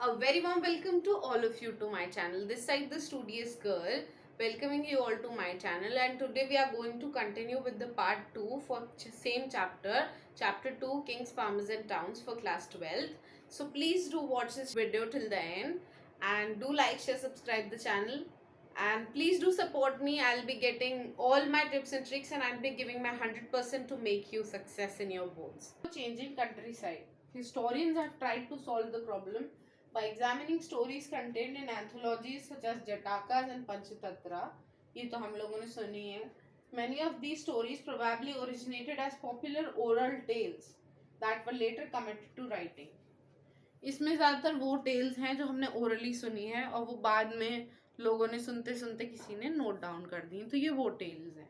A very warm welcome to all of you to my channel. This side the studious girl, welcoming you all to my channel, and today we are going to continue with the part 2 for same chapter 2, Kings, Farmers and Towns for class 12th. So please do watch this video till the end and do like, share, subscribe the channel, and please do support me. I'll be getting all my tips and tricks and I'll be giving my 100% to make you success in your goals. Changing countryside. Historians have tried to solve the problem by examining stories contained in anthologies such as Jatakas and Panchtantra. ये तो हम लोगों ने सुनी है. Many of these stories probably originated as popular oral tales that were later committed to writing. इसमें ज़्यादातर वो टेल्स हैं जो हमने ओरली सुनी है और वो बाद में लोगों ने सुनते सुनते किसी ने नोट डाउन कर दी. तो ये वो टेल्स हैं.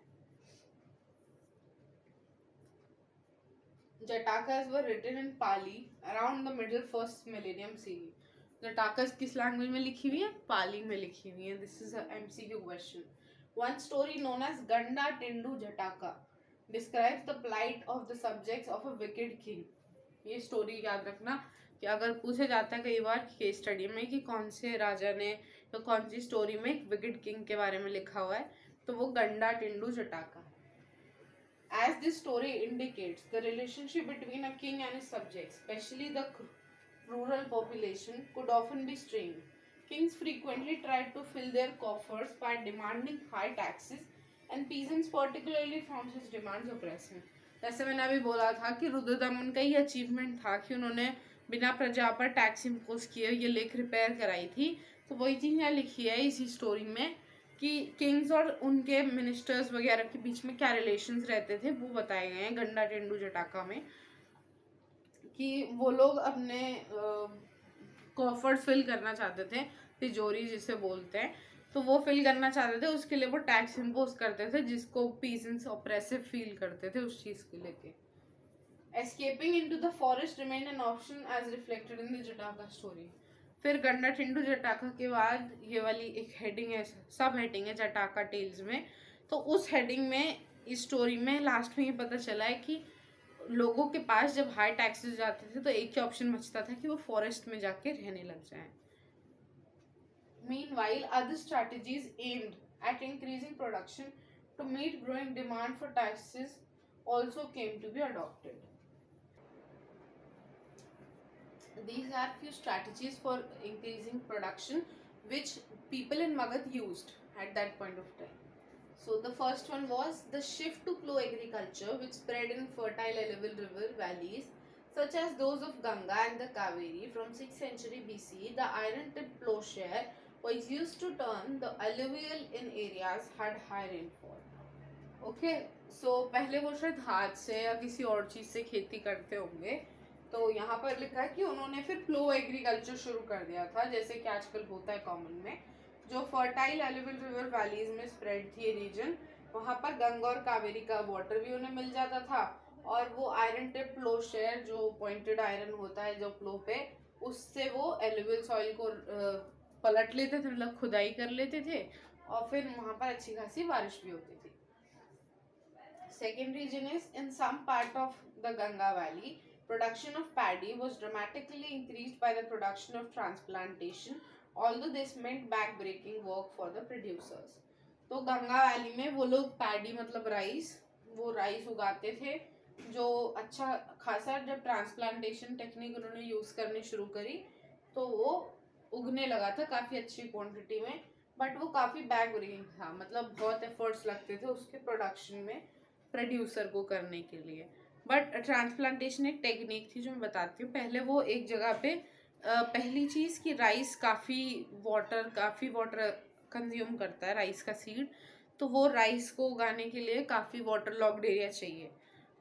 Jatakas were written in Pali around the middle first millennium CE. Jatakas किस लैंग्वेज में लिखी हुई है? पाली में लिखी हुई है. This is a MCQ question. One story known as Ganda Tindu Jataka describes the plight of the subjects of a wicked king. ये स्टोरी याद रखना कि अगर पूछे जाता है कई बार केस स्टडी में कि कौन से राजा ने तो कौन सी स्टोरी में एक विकेड किंग के बारे में लिखा हुआ है, तो वो गंडा Tindu जटाका. As this story indicates, the relationship between a king and his subjects, especially the rural population, could often be strained. Kings frequently tried to fill their coffers by demanding high taxes, and peasants particularly found such demands oppressive. जैसे मैंने अभी बोला था कि रुद्रदमन का ये achievement था कि उन्होंने बिना प्रजा पर टैक्स इम्पोज किए ये लेख रिपेयर कराई थी. तो वही चीज़ यहाँ लिखी है इसी स्टोरी में कि किंग्स और उनके मिनिस्टर्स वगैरह के बीच में क्या रिलेशंस रहते थे वो बताए गए हैं गंडा टेंडू जटाका में. कि वो लोग अपने कॉफर्स फिल करना चाहते थे, तिजोरी जिसे बोलते हैं, तो वो फिल करना चाहते थे. उसके लिए वो टैक्स इम्पोज करते थे जिसको पीसेंट्स ऑप्रेसिव फील करते थे उस चीज़ के लेके. Escaping into the forest remain an option as reflected in the Jataka story. फिर गंडा टिंडू जटाका के बाद ये वाली एक हेडिंग है, सब हेडिंग है जटाका टेल्स में. तो उस हेडिंग में इस स्टोरी में लास्ट में ये पता चला है कि लोगों के पास जब हाई टैक्सेस जाते थे तो एक ही ऑप्शन बचता था कि वो फॉरेस्ट में जाके रहने लग जाएं. Meanwhile, other strategies aimed at increasing production to meet growing demand for taxes also came to be adopted. These are few strategies for increasing production which people in Magad used at that point of time. So the first one was the shift to plough agriculture, which spread in fertile alluvial river valleys such as those of Ganga and the Kaveri. From 6th century BC, the iron-tipped plowshare was used to turn the alluvial in areas had high rainfall. Okay, so पहले वो शायद हाथ से या किसी और चीज़ से खेती करते होंगे. तो यहाँ पर लिखा है कि उन्होंने फिर प्लो एग्रीकल्चर शुरू कर दिया था, जैसे कि आजकल होता है कॉमन में. जो फर्टाइल एलुवियल रिवर वैलीज में स्प्रेड थी ये रीजन, वहाँ पर गंगा और कावेरी का वाटर भी उन्हें मिल जाता था. और वो आयरन टिप प्लो शेयर, जो पॉइंटेड आयरन होता है जो प्लो पे, उससे वो एलुवियल सॉइल को पलट लेते थे, मतलब खुदाई कर लेते थे, और फिर वहाँ पर अच्छी खासी बारिश भी होती थी. Second reason is in some part of the Ganga valley production of paddy was dramatically increased by the production of transplantation, although this meant back-breaking work for the producers. तो गंगा वैली में वो लोग पैडी मतलब राइस, वो rice उगाते थे जो अच्छा खासा. जब ट्रांसप्लांटेशन टेक्निक उन्होंने यूज़ करनी शुरू करी तो वो उगने लगा था काफ़ी अच्छी क्वांटिटी में, बट वो काफ़ी बैक ब्रेकिंग था, मतलब बहुत एफर्ट्स लगते थे उसके प्रोडक्शन में प्रोड्यूसर को करने के लिए. बट ट्रांसप्लांटेशन एक टेक्निक थी जो मैं बताती हूँ. पहले वो एक जगह पे पहली चीज़ कि राइस काफ़ी वाटर कंज्यूम करता है राइस का सीड, तो वो राइस को उगाने के लिए काफ़ी वाटर लॉक्ड एरिया चाहिए.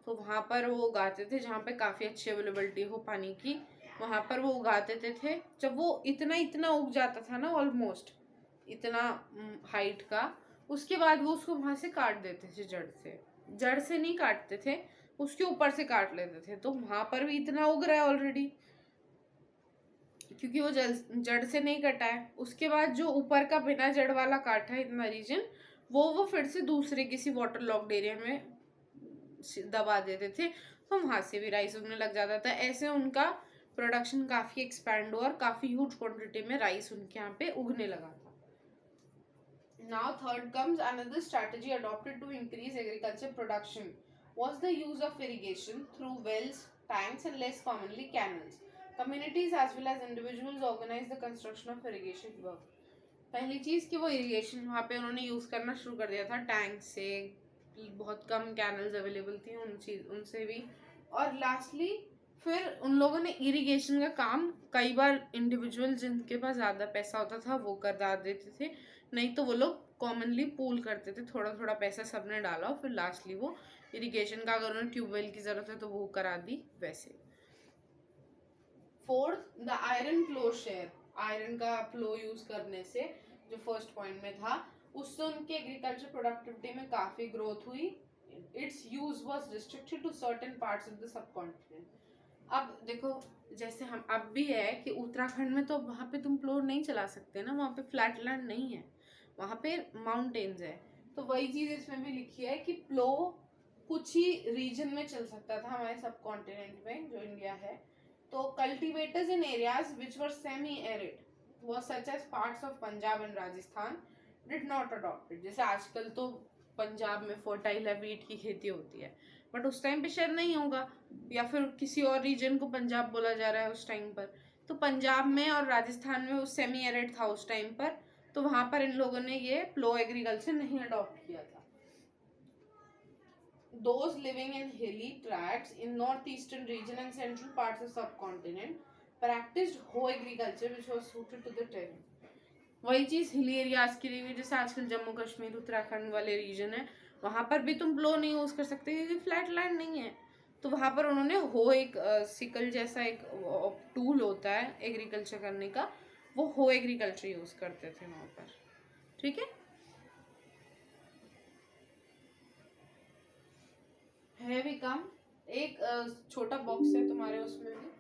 तो वहाँ पर वो उगाते थे जहाँ पे काफ़ी अच्छी अवेलेबिलिटी हो पानी की, वहाँ पर वो उगाते थे. जब वो इतना उग जाता था ना, ऑलमोस्ट इतना हाइट का, उसके बाद वो उसको वहाँ से काट देते थे. जड़ से नहीं काटते थे, उसके ऊपर से काट लेते थे. तो वहां पर भी इतना उग रहा है ऑलरेडी क्योंकि वो जड़ से नहीं कटा है. उसके बाद जो ऊपर का बिना जड़ वाला काटा है इतना रीजन, वो फिर से दूसरे किसी वाटर लॉक्ड एरिया में दबा देते थे, तो वहां से भी राइस उगने लग जाता था. ऐसे उनका प्रोडक्शन काफ़ी एक्सपैंड हुआ और काफ़ी ह्यूज क्वांटिटी में राइस उनके यहाँ पे उगने लगा था. Now third comes another strategy adopted to increase agriculture production was the use of irrigation through wells, tanks and less commonly canals. Communities as well as individuals organized the construction of irrigation work. पहली चीज़ कि वो irrigation वहाँ पे उन्होंने use करना शुरू कर दिया था टैंक से, बहुत कम कैनल्स अवेलेबल थी उनसे भी. और लास्टली फिर उन लोगों ने इरिगेशन का काम कई बार इंडिविजुअल जिनके पास ज़्यादा पैसा होता था वो कर देते थे, नहीं तो वो लोग कॉमनली पूल करते थे, थोड़ा थोड़ा पैसा सबने डाला और फिर लास्टली वो इरिगेशन का, अगर उन्हें ट्यूबवेल की ज़रूरत है तो वो करा दी वैसे. Fourth, the iron ploughshare. Iron का प्लो यूज़ करने से, जो फर्स्ट पॉइंट में था, उससे उनके एग्रीकल्चर प्रोडक्टिविटी में काफ़ी ग्रोथ हुई. Its use was restricted to certain parts of the subcontinent. अब देखो, जैसे हम अब भी है कि उत्तराखंड में तो वहाँ पे तुम प्लो नहीं चला सकते ना, वहाँ पे फ्लैट लैंड नहीं है, वहाँ पे माउंटेन्स है. तो वही चीज़ इसमें भी लिखी है कि प्लो कुछ ही रीजन में चल सकता था हमारे सब कॉन्टिनेंट में जो इंडिया है. तो cultivators in areas which were semi arid was such as parts of Punjab and Rajasthan did not adopt it. जैसे आजकल तो पंजाब में फर्टाइल है, वीट की खेती होती है, बट उस टाइम पे शायद नहीं होगा, या फिर किसी और रीजन को पंजाब बोला जा रहा है उस टाइम पर. तो पंजाब में और राजस्थान में वो सेमी एरिड था उस टाइम पर, तो वहाँ पर इन लोगों ने ये प्लो एग्रीकल्चर नहीं अडॉप्ट किया था. Those living in hilly tracts in northeastern region and central parts of subcontinent practiced hoe agriculture which was suited to the terrain. वही चीज़ हिली एरियाज के लिए भी, जैसे आजकल जम्मू कश्मीर उत्तराखंड वाले रीजन है, वहाँ पर भी तुम प्लो नहीं यूज़ कर सकते क्योंकि फ्लैट लैंड नहीं है. तो वहाँ पर उन्होंने हो एक सिकल जैसा एक टूल होता है एग्रीकल्चर करने का, वो हो एग्रीकल्चर यूज़ करते थे वहाँ पर. ठीक है, भी कम. एक छोटा बॉक्स है तुम्हारे उसमें भी.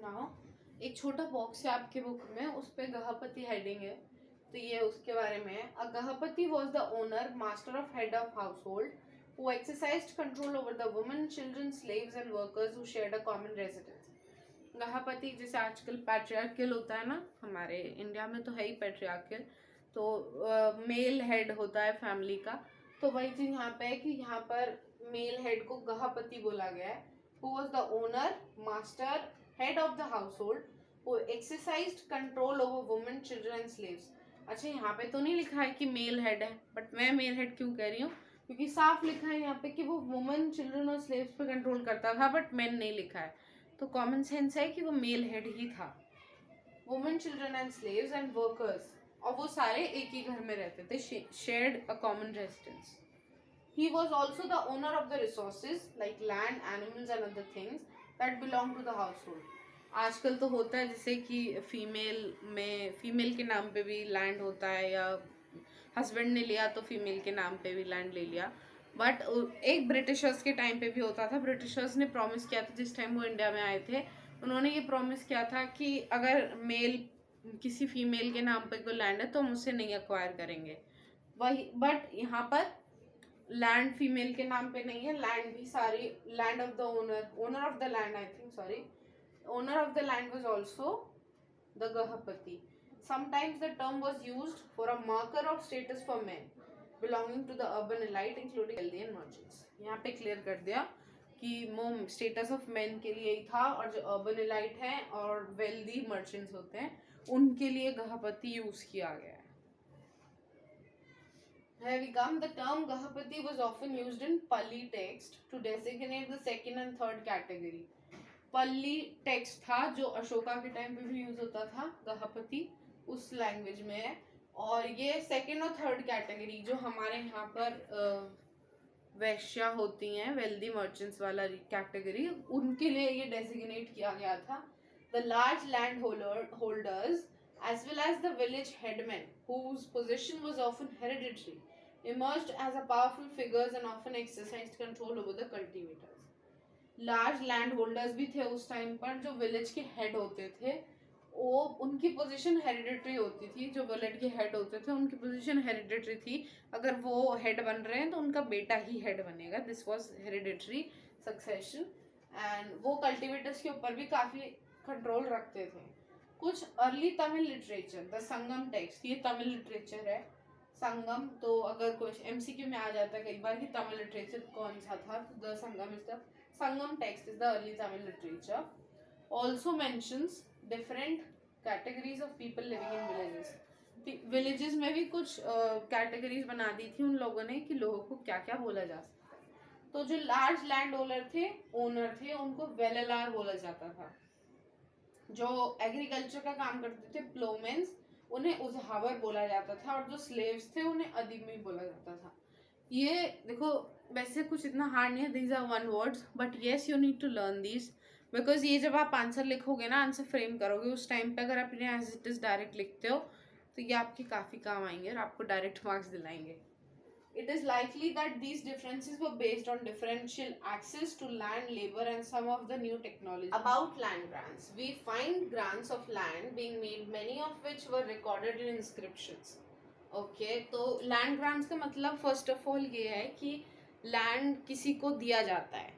नाउ एक छोटा बॉक्स है आपके बुक में, उस पे गहपति हेडिंग है, तो ये उसके बारे में है. A gahapati was the owner master of head of household who exercised control over the women, children, slaves and workers who shared a common residence. गहपति जैसे आजकल पैट्रियार्कल होता है ना, हमारे इंडिया में तो है ही पैट्रियार्कल, तो मेल हेड होता है फैमिली का. तो वही चीज यहाँ पे है कि यहाँ पर मेल हेड को गहपति बोला गया है. who was the owner, master, head of the household who exercised control over women, children and slaves. अच्छा, यहाँ पे तो नहीं लिखा है कि मेल हेड है, बट मैं मेल हेड क्यों कह रही हूँ, क्योंकि साफ लिखा है यहाँ पे कि वो वुमेन, चिल्ड्रन और स्लेव्स पे कंट्रोल करता था, बट मेन नहीं लिखा है. तो कॉमन सेंस है कि वो मेल हेड ही था. Women, children and slaves and workers, और वो सारे एक ही घर में रहते थे, shared a common residence. He was also the owner of the resources like land, animals and other things that belong to the household. आजकल तो होता है जैसे कि फीमेल के नाम पे भी लैंड होता है, या हस्बैंड ने लिया तो फीमेल के नाम पे भी लैंड ले लिया. बट एक ब्रिटिशर्स के टाइम पे भी होता था. ब्रिटिशर्स ने प्रॉमिस किया था जिस टाइम वो इंडिया में आए थे, उन्होंने ये प्रॉमिस किया था कि अगर मेल किसी फीमेल के नाम पे कोई लैंड है तो हम उसे नहीं एक्वायर करेंगे. वही, बट यहाँ पर लैंड फीमेल के नाम पे नहीं है, लैंड भी सारी land of the owner of the land, I think, sorry, owner of the land was also the gahapati. Sometimes the term was used for a marker of status for men belonging to the urban elite including wealthy and merchants. यहाँ पे clear कर दिया कि वो status of main के लिए ही था, और जो अर्बन एलाइट हैं और वेल्दी मर्चेंट्स होते हैं उनके लिए गहपति यूज किया गया है. Here we come. The term Gahapati was often used in Pali text to designate the second and third category. Pali text था जो अशोका के टाइम पे भी यूज होता था, गहपति उस लैंग्वेज में है. और ये सेकेंड और थर्ड कैटेगरी जो हमारे यहाँ पर वैश्या होती हैं, वेल्दी मर्चेंट्स वाला कैटेगरी, उनके लिए ये डेजिग्नेट किया गया था. The large land holders as well as the village headmen whose position was often hereditary emerged as a powerful figures and often exercised control over the cultivators. Large land holders भी थे उस time पर, जो village के head होते थे वो उनकी पोजीशन हेरिडिटरी होती थी. जो विलेज के हेड होते थे उनकी पोजीशन हेरिडिटरी थी. अगर वो हेड बन रहे हैं तो उनका बेटा ही हेड बनेगा. This was hereditary succession. And वो कल्टिवेटर्स के ऊपर भी काफ़ी कंट्रोल रखते थे. कुछ early Tamil literature, the Sangam text, ये तमिल लिटरेचर है संगम. तो अगर कुछ एमसीक्यू में आ जाता है कई बार कि तमिल लिटरेचर कौन सा था, तो the Sangam is the Sangam text is the early Tamil literature. Also mentions different categories of people living in villages. Villages में भी कुछ कैटेगरीज बना दी थी उन लोगों ने कि लोगों को क्या क्या बोला जा सकता है. तो जो लार्ज लैंड ओनर थे उनको वेललार बोला जाता था. जो एग्रीकल्चर का काम करते थे प्लोमेन्स, उन्हें उजहावर बोला जाता था. और जो स्लेव्स थे उन्हें अदीमी बोला जाता था. ये देखो वैसे कुछ इतना हार्ड नहीं है. These are one words but yes you need to learn these, because ये जब आप आंसर लिखोगे ना, आंसर फ्रेम करोगे उस टाइम पे, अगर आप इन्हें एज इट इज डायरेक्ट लिखते हो तो ये आपके काफ़ी काम आएंगे और आपको डायरेक्ट मार्क्स दिलाएंगे. It is likely that these differences were based on differential access to land, labor and some of the new technology. About land grants, we find grants of land being made, many of which were recorded in inscriptions. Okay तो land grants का मतलब first of all ये है कि land किसी को दिया जाता है.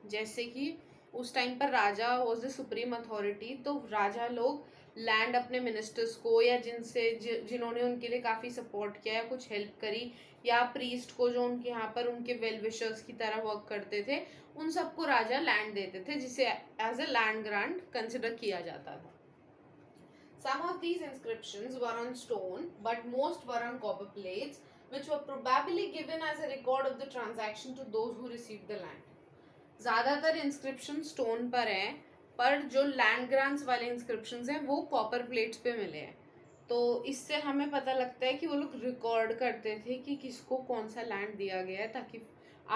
जैसे कि उस टाइम पर राजा वॉज द सुप्रीम अथॉरिटी, तो राजा लोग लैंड अपने मिनिस्टर्स को या जिन्होंने उनके लिए काफ़ी सपोर्ट किया या कुछ हेल्प करी, या प्रीस्ट को जो उनके यहाँ पर उनके वेल विशर्स की तरह वर्क करते थे, उन सबको राजा लैंड देते थे, जिसे as a land grant consider किया जाता था. Some of these inscriptions were on stone, but most were on copper plates, which were probably given as a record of the transaction to those who received the land. ज़्यादातर inscription stone पर हैं, पर जो land grants वाले inscriptions हैं वो copper plates पे मिले हैं. तो इससे हमें पता लगता है कि वो लोग रिकॉर्ड करते थे कि किसको कौन सा लैंड दिया गया है, ताकि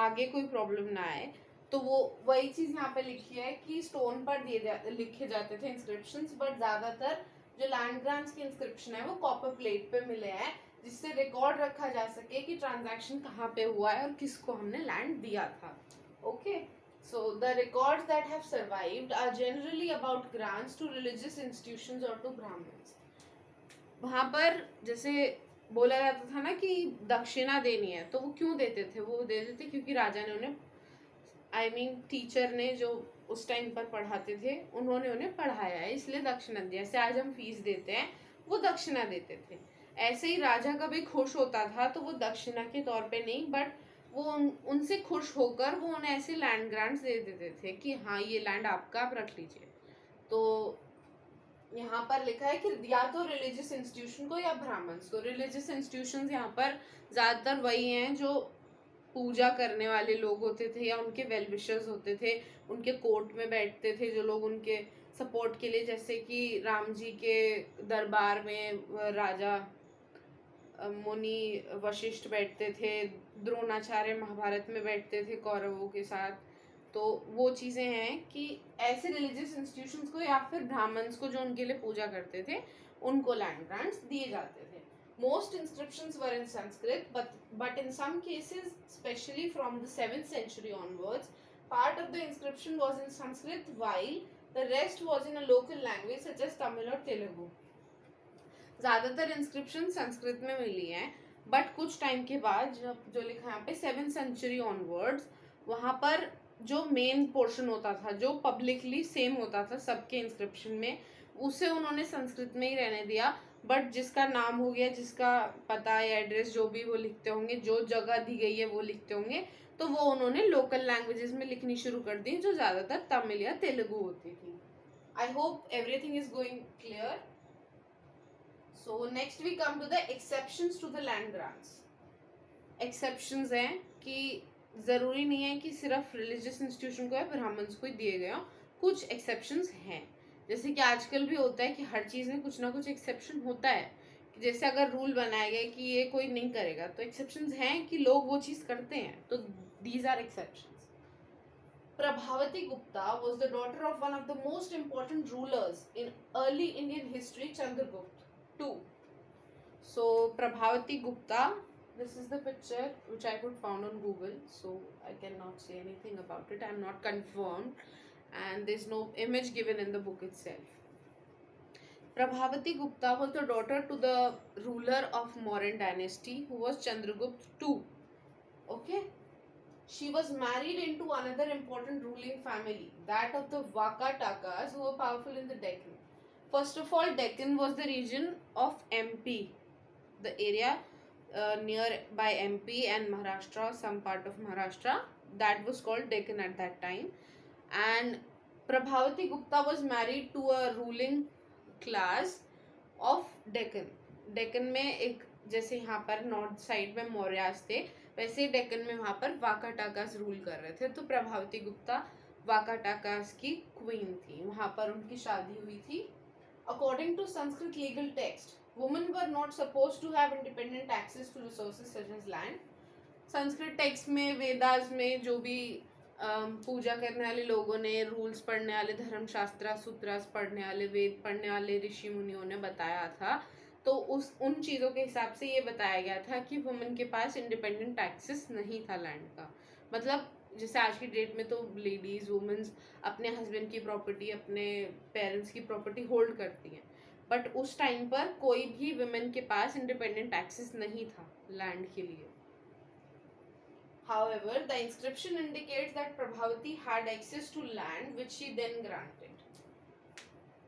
आगे कोई प्रॉब्लम ना आए. तो वो वही चीज़ यहाँ पे लिखी है कि स्टोन पर लिखे जाते थे इंस्क्रिप्शंस, बट ज़्यादातर जो लैंड ग्रांट्स की इंस्क्रिप्शन है वो कॉपर प्लेट पे मिले हैं, जिससे रिकॉर्ड रखा जा सके कि ट्रांजैक्शन कहाँ पे हुआ है और किसको हमने लैंड दिया था. Okay, so the records that have survived are generally about grants to religious institutions or to brahmins. वहाँ पर जैसे बोला जाता था ना कि दक्षिणा देनी है, तो वो क्यों देते थे? वो देते थे क्योंकि राजा ने उन्हें टीचर ने जो उस टाइम पर पढ़ाते थे उन्होंने उन्हें पढ़ाया है, इसलिए दक्षिणा दिया. जैसे आज हम फीस देते हैं, वो दक्षिणा देते थे. ऐसे ही राजा कभी खुश होता था तो वो दक्षिणा के तौर पे नहीं, बट वो उनसे खुश होकर वो उन्हें ऐसे लैंड ग्रांट्स दे देते थे कि हाँ ये लैंड आपका, आप रख लीजिए. तो यहाँ पर लिखा है कि या तो रिलीजियस इंस्टीट्यूशन को या ब्राह्मण्स को. रिलीजियस इंस्टीट्यूशंस यहाँ पर ज़्यादातर वही हैं जो पूजा करने वाले लोग होते थे या उनके वेल विशर्स होते थे, उनके कोर्ट में बैठते थे जो लोग उनके सपोर्ट के लिए, जैसे कि राम जी के दरबार में राजा मुनि वशिष्ठ बैठते थे, द्रोणाचार्य महाभारत में बैठते थे कौरवों के साथ. तो वो चीज़ें हैं कि ऐसे रिलीजियस इंस्टीट्यूशंस को या फिर ब्राह्मण्स को जो उनके लिए पूजा करते थे उनको लैंड ग्रांट्स दिए जाते थे. Most inscriptions were in Sanskrit, but in some cases, especially from the 7th century onwards, part of the inscription was in Sanskrit while the rest was in a local language such as Tamil or Telugu. ज़्यादातर inscription Sanskrit में मिली हैं, but कुछ time के बाद जो लिखा है यहाँ पे 7th century onwards, वहाँ पर जो मेन पोर्शन होता था जो पब्लिकली सेम होता था सबके इंस्क्रिप्शन में, उसे उन्होंने संस्कृत में ही रहने दिया. बट जिसका नाम हो गया, जिसका पता या एड्रेस जो भी वो लिखते होंगे, जो जगह दी गई है वो लिखते होंगे, तो वो उन्होंने लोकल लैंग्वेजेस में लिखनी शुरू कर दी जो ज़्यादातर तमिल या तेलुगु होती थी. I hope everything is going clear. So next we come to the exceptions to the land grants. Exceptions हैं कि ज़रूरी नहीं है कि सिर्फ रिलीजियस इंस्टीट्यूशन को या ब्राह्मण्स को ही दिए गए हों, कुछ एक्सेप्शंस हैं. जैसे कि आजकल भी होता है कि हर चीज़ में कुछ ना कुछ एक्सेप्शन होता है, जैसे अगर रूल बनाया गया कि ये कोई नहीं करेगा, तो एक्सेप्शंस हैं कि लोग वो चीज करते हैं, तो these are exceptions. Prabhavati Gupta was the daughter of one of the most important rulers in early Indian history, Chandragupta II. So Prabhavati Gupta, this is the picture which I could found on Google, so I cannot say anything about it. I am not confirmed, and there's no image given in the book itself. Prabhavati Gupta was the daughter to the ruler of Mauryan dynasty, who was Chandragupta II. Okay. She was married into another important ruling family, that of the Vakatakas, who were powerful in the Deccan. First of all, Deccan was the region of MP, the area near by MP and Maharashtra, some part of Maharashtra, that was called Deccan at that time. And Prabhavati Gupta was married to a ruling class of Deccan. Deccan में एक, जैसे यहाँ पर north side में मौर्यास थे, वैसे ही डेक्कन में वहाँ पर वाकाटाकास रूल कर रहे थे. तो प्रभावती गुप्ता वाकाटाकास की क्वीन थी, वहाँ पर उनकी शादी हुई थी. According to Sanskrit legal text, women were not suppose to have independent access to resources such as land. Sanskrit text में, वेदास में जो भी पूजा करने वाले लोगों ने, रूल्स पढ़ने वाले, धर्मशास्त्र सूत्रास पढ़ने वाले, वेद पढ़ने वाले ऋषि मुनियों ने बताया था, तो उन चीज़ों के हिसाब से ये बताया गया था कि वुमेन के पास इंडिपेंडेंट एक्सेस नहीं था लैंड का. मतलब जैसे आज की डेट में तो लेडीज वुमेन्स अपने हस्बैंड की प्रॉपर्टी, अपने पेरेंट्स की प्रॉपर्टी होल्ड करती हैं, बट उस टाइम पर कोई भी वुमेन के पास इंडिपेंडेंट एक्सेस नहीं था लैंड के लिए. However, the inscription indicates that Prabhavati had access to land which she then granted.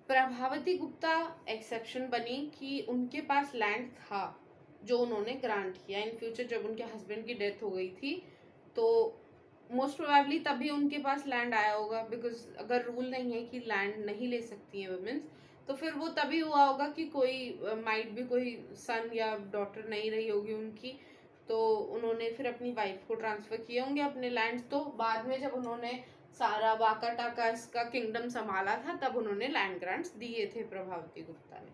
Prabhavati Gupta exception बनी कि उनके पास लैंड था जो उन्होंने ग्रांट किया. इन फ्यूचर जब उनके हस्बैंड की डेथ हो गई थी, तो मोस्ट प्रोबेबली तभी उनके पास लैंड आया होगा, बिकॉज अगर रूल नहीं है कि लैंड नहीं ले सकती है वुमेन्स, तो फिर वो तभी हुआ होगा कि कोई माइट भी कोई सन या डॉटर नहीं रही होगी उनकी, तो उन्होंने फिर अपनी वाइफ को ट्रांसफ़र किए होंगे अपने लैंड. तो बाद में जब उन्होंने सारा वाकाटाकास का किंगडम संभाला था, तब उन्होंने लैंड ग्रांट्स दिए थे प्रभावती गुप्ता ने.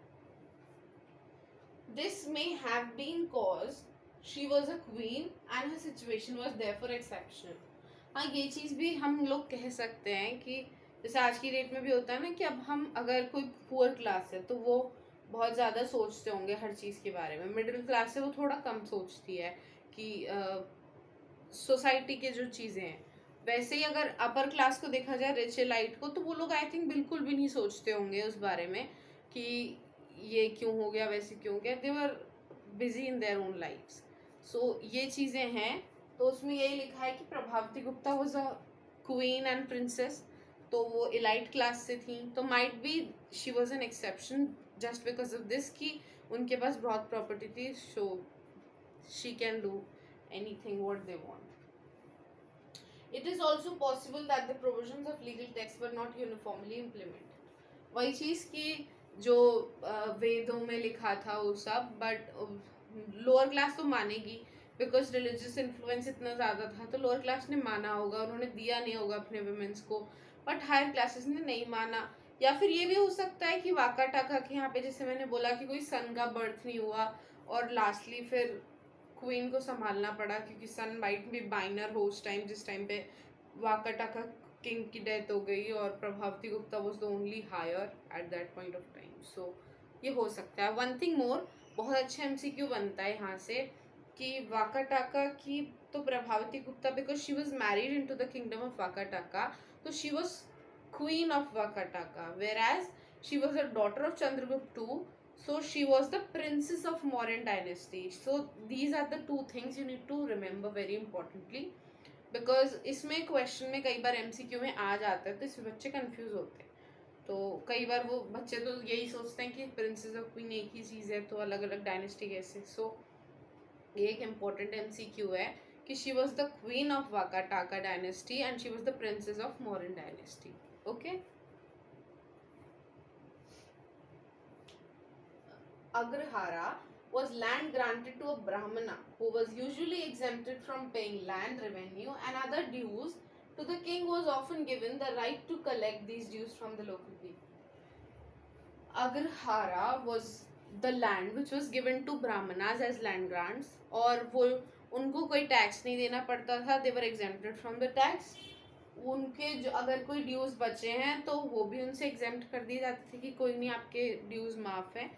This may have been cause she was a queen and her situation was therefore exceptional. हाँ, ये चीज़ भी हम लोग कह सकते हैं कि जैसे आज की डेट में भी होता है ना, कि अब हम अगर कोई पुअर क्लास है तो वो बहुत ज़्यादा सोचते होंगे हर चीज़ के बारे में. मिडिल क्लास है वो थोड़ा कम सोचती है कि सोसाइटी के जो चीज़ें हैं. वैसे ही अगर अपर क्लास को देखा जाए, रिच एलाइट को, तो वो लोग आई थिंक बिल्कुल भी नहीं सोचते होंगे उस बारे में कि ये क्यों हो गया, वैसे क्यों हो गया. They were busy in their own lives. So ये चीज़ें हैं. तो उसमें यही लिखा है कि Prabhavati Gupta was a queen and princess, तो वो एलाइट क्लास से थी, तो might be she was an exception just because of this कि उनके पास बहुत प्रॉपर्टी थी, so she can do anything what they want. It is also possible that the provisions of legal texts were not uniformly implemented. वही चीज़ कि जो वेदों में लिखा था वो सब, बट लोअर क्लास तो मानेगी बिकॉज रिलीजियस इन्फ्लुएंस इतना ज़्यादा था, तो लोअर क्लास ने माना होगा, उन्होंने दिया नहीं होगा अपने वुमेन्स को, बट हायर क्लासेस ने नहीं माना. या फिर ये भी हो सकता है कि वाकाटाका के यहाँ पे, जैसे मैंने बोला, कि कोई सन का बर्थ नहीं हुआ और लास्टली फिर क्वीन को संभालना पड़ा, क्योंकि सन माइट भी बाइनर हो उस टाइम, जिस टाइम पे वाकाटाका किंग की डेथ हो गई और Prabhavati Gupta was the only heir at that point of time. So ये हो सकता है. वन थिंग मोर, बहुत अच्छा एमसीक्यू बनता है यहाँ से कि वाकाटाका की, तो Prabhavati Gupta because she was married into the kingdom of Vakataka, तो she was queen of Vakataka, whereas she was a daughter of Chandragupta II. So she was the princess of Mauryan dynasty. So these are the two things you need to remember very importantly, because इसमें question में कई बार MCQ में आ जाता है, तो इसमें बच्चे confuse होते हैं. तो कई बार वो बच्चे तो यही सोचते हैं कि प्रिंसेस और क्वीन एक ही चीज़ है, तो अलग अलग डायनेस्टी कैसे. सो ये एक इम्पोर्टेंट MCQ है कि she was the queen of Vakataka dynasty and she was the princess of Mauryan dynasty. Okay. Agrahara was land granted to a Brahmana who was usually exempted from paying land revenue and other dues. To the king was often given the right to collect these dues from the local people. Agrahara was the land which was given to Brahmanas as land grants, और वो उनको कोई tax नहीं देना पड़ता था, they were exempted from the tax. उनके जो अगर कोई ड्यूज बचे हैं तो वो भी उनसे एग्जेम्प्ट कर दिए जाते थे कि कोई नहीं, आपके ड्यूज माफ है।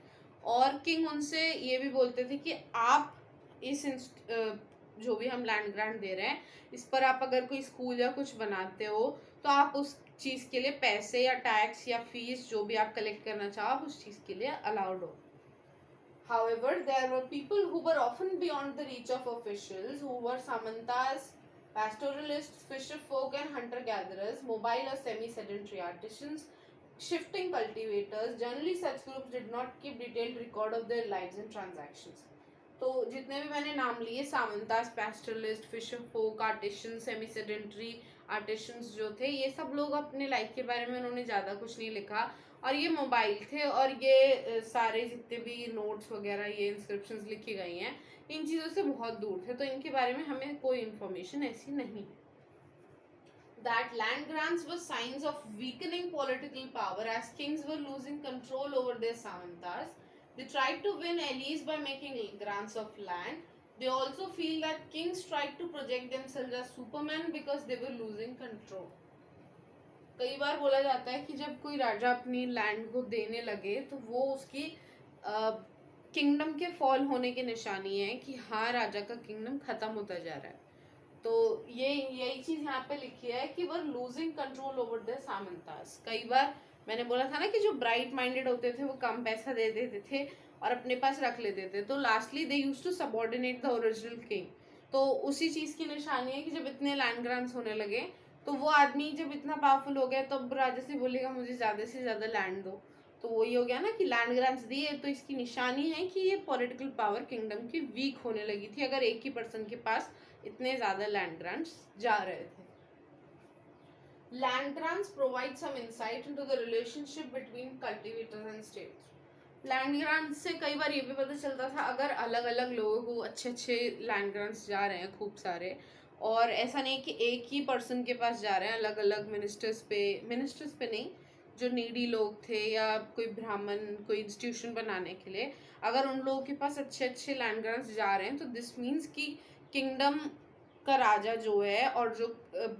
और किंग उनसे ये भी बोलते थे कि आप इस जो भी हम लैंड ग्रांट दे रहे हैं इस पर आप अगर कोई स्कूल या कुछ बनाते हो तो आप उस चीज़ के लिए पैसे या टैक्स या फीस जो भी आप कलेक्ट करना चाहो आप उस चीज़ के लिए अलाउड हो। However, there were people who were often beyond the reach of officials, who were samantas, pastoralists, fisher folk and hunter gatherers, mobile or semi-sedentary artisans, shifting cultivators. Generally, such groups did not keep detailed record of their lives and transactions. तो जितने भी मैंने नाम लिए, सामंतास, पैस्टरलिस्ट, Fisher फोक, artisan, semi sedentary artisans जो थे, ये सब लोग अपने लाइफ के बारे में उन्होंने ज़्यादा कुछ नहीं लिखा, और ये मोबाइल थे, और ये सारे जितने भी नोट्स वगैरह ये इंस्क्रिप्शंस लिखी गई हैं इन चीज़ों से बहुत दूर थे, तो इनके बारे में हमें कोई इन्फॉर्मेशन ऐसी नहीं है। That land grants were signs of weakening political power as kings were losing control over their samantas. They tried to win allies by making grants of land. They also feel that kings tried to project themselves as supermen because they were losing control. कई बार बोला जाता है कि जब कोई राजा अपनी land को देने लगे तो वो उसकी किंगडम के फॉल होने की निशानी है कि हाँ, राजा का किंगडम खत्म होता जा रहा है। तो ये यही चीज यहाँ पे लिखी है कि वो लूजिंग कंट्रोल ओवर द सामंतास। कई बार मैंने बोला था ना कि जो ब्राइट माइंडेड होते थे वो कम पैसा दे देते थे और अपने पास रख लेते थे, तो lastly they used to subordinate the original king. तो उसी चीज की निशानी है कि जब इतने लैंड ग्रांट्स होने लगे तो वो आदमी जब इतना पावरफुल हो गया तो अब राजा से बोलेगा मुझे ज्यादा से ज्यादा लैंड दो, तो वही हो गया ना कि लैंड ग्रांट्स दिए, तो इसकी निशानी है कि ये पॉलिटिकल पावर किंगडम की वीक होने लगी थी अगर एक ही पर्सन के पास इतने ज्यादा लैंड ग्रांट्स जा रहे थे। Land grants provide some insight into the relationship between cultivators and states. Land grants से कई बार ये भी पता चलता था अगर अलग अलग लोगों को अच्छे अच्छे लैंड ग्रांट्स जा रहे हैं खूब सारे, और ऐसा नहीं कि एक ही पर्सन के पास जा रहे हैं, अलग अलग मिनिस्टर्स पे नहीं, जो नीडी लोग थे या कोई ब्राह्मण कोई इंस्टीट्यूशन बनाने के लिए अगर उन लोगों के पास अच्छे अच्छे लैंड ग्रांट्स जा रहे हैं तो दिस मीन्स कि किंगडम का राजा जो है और जो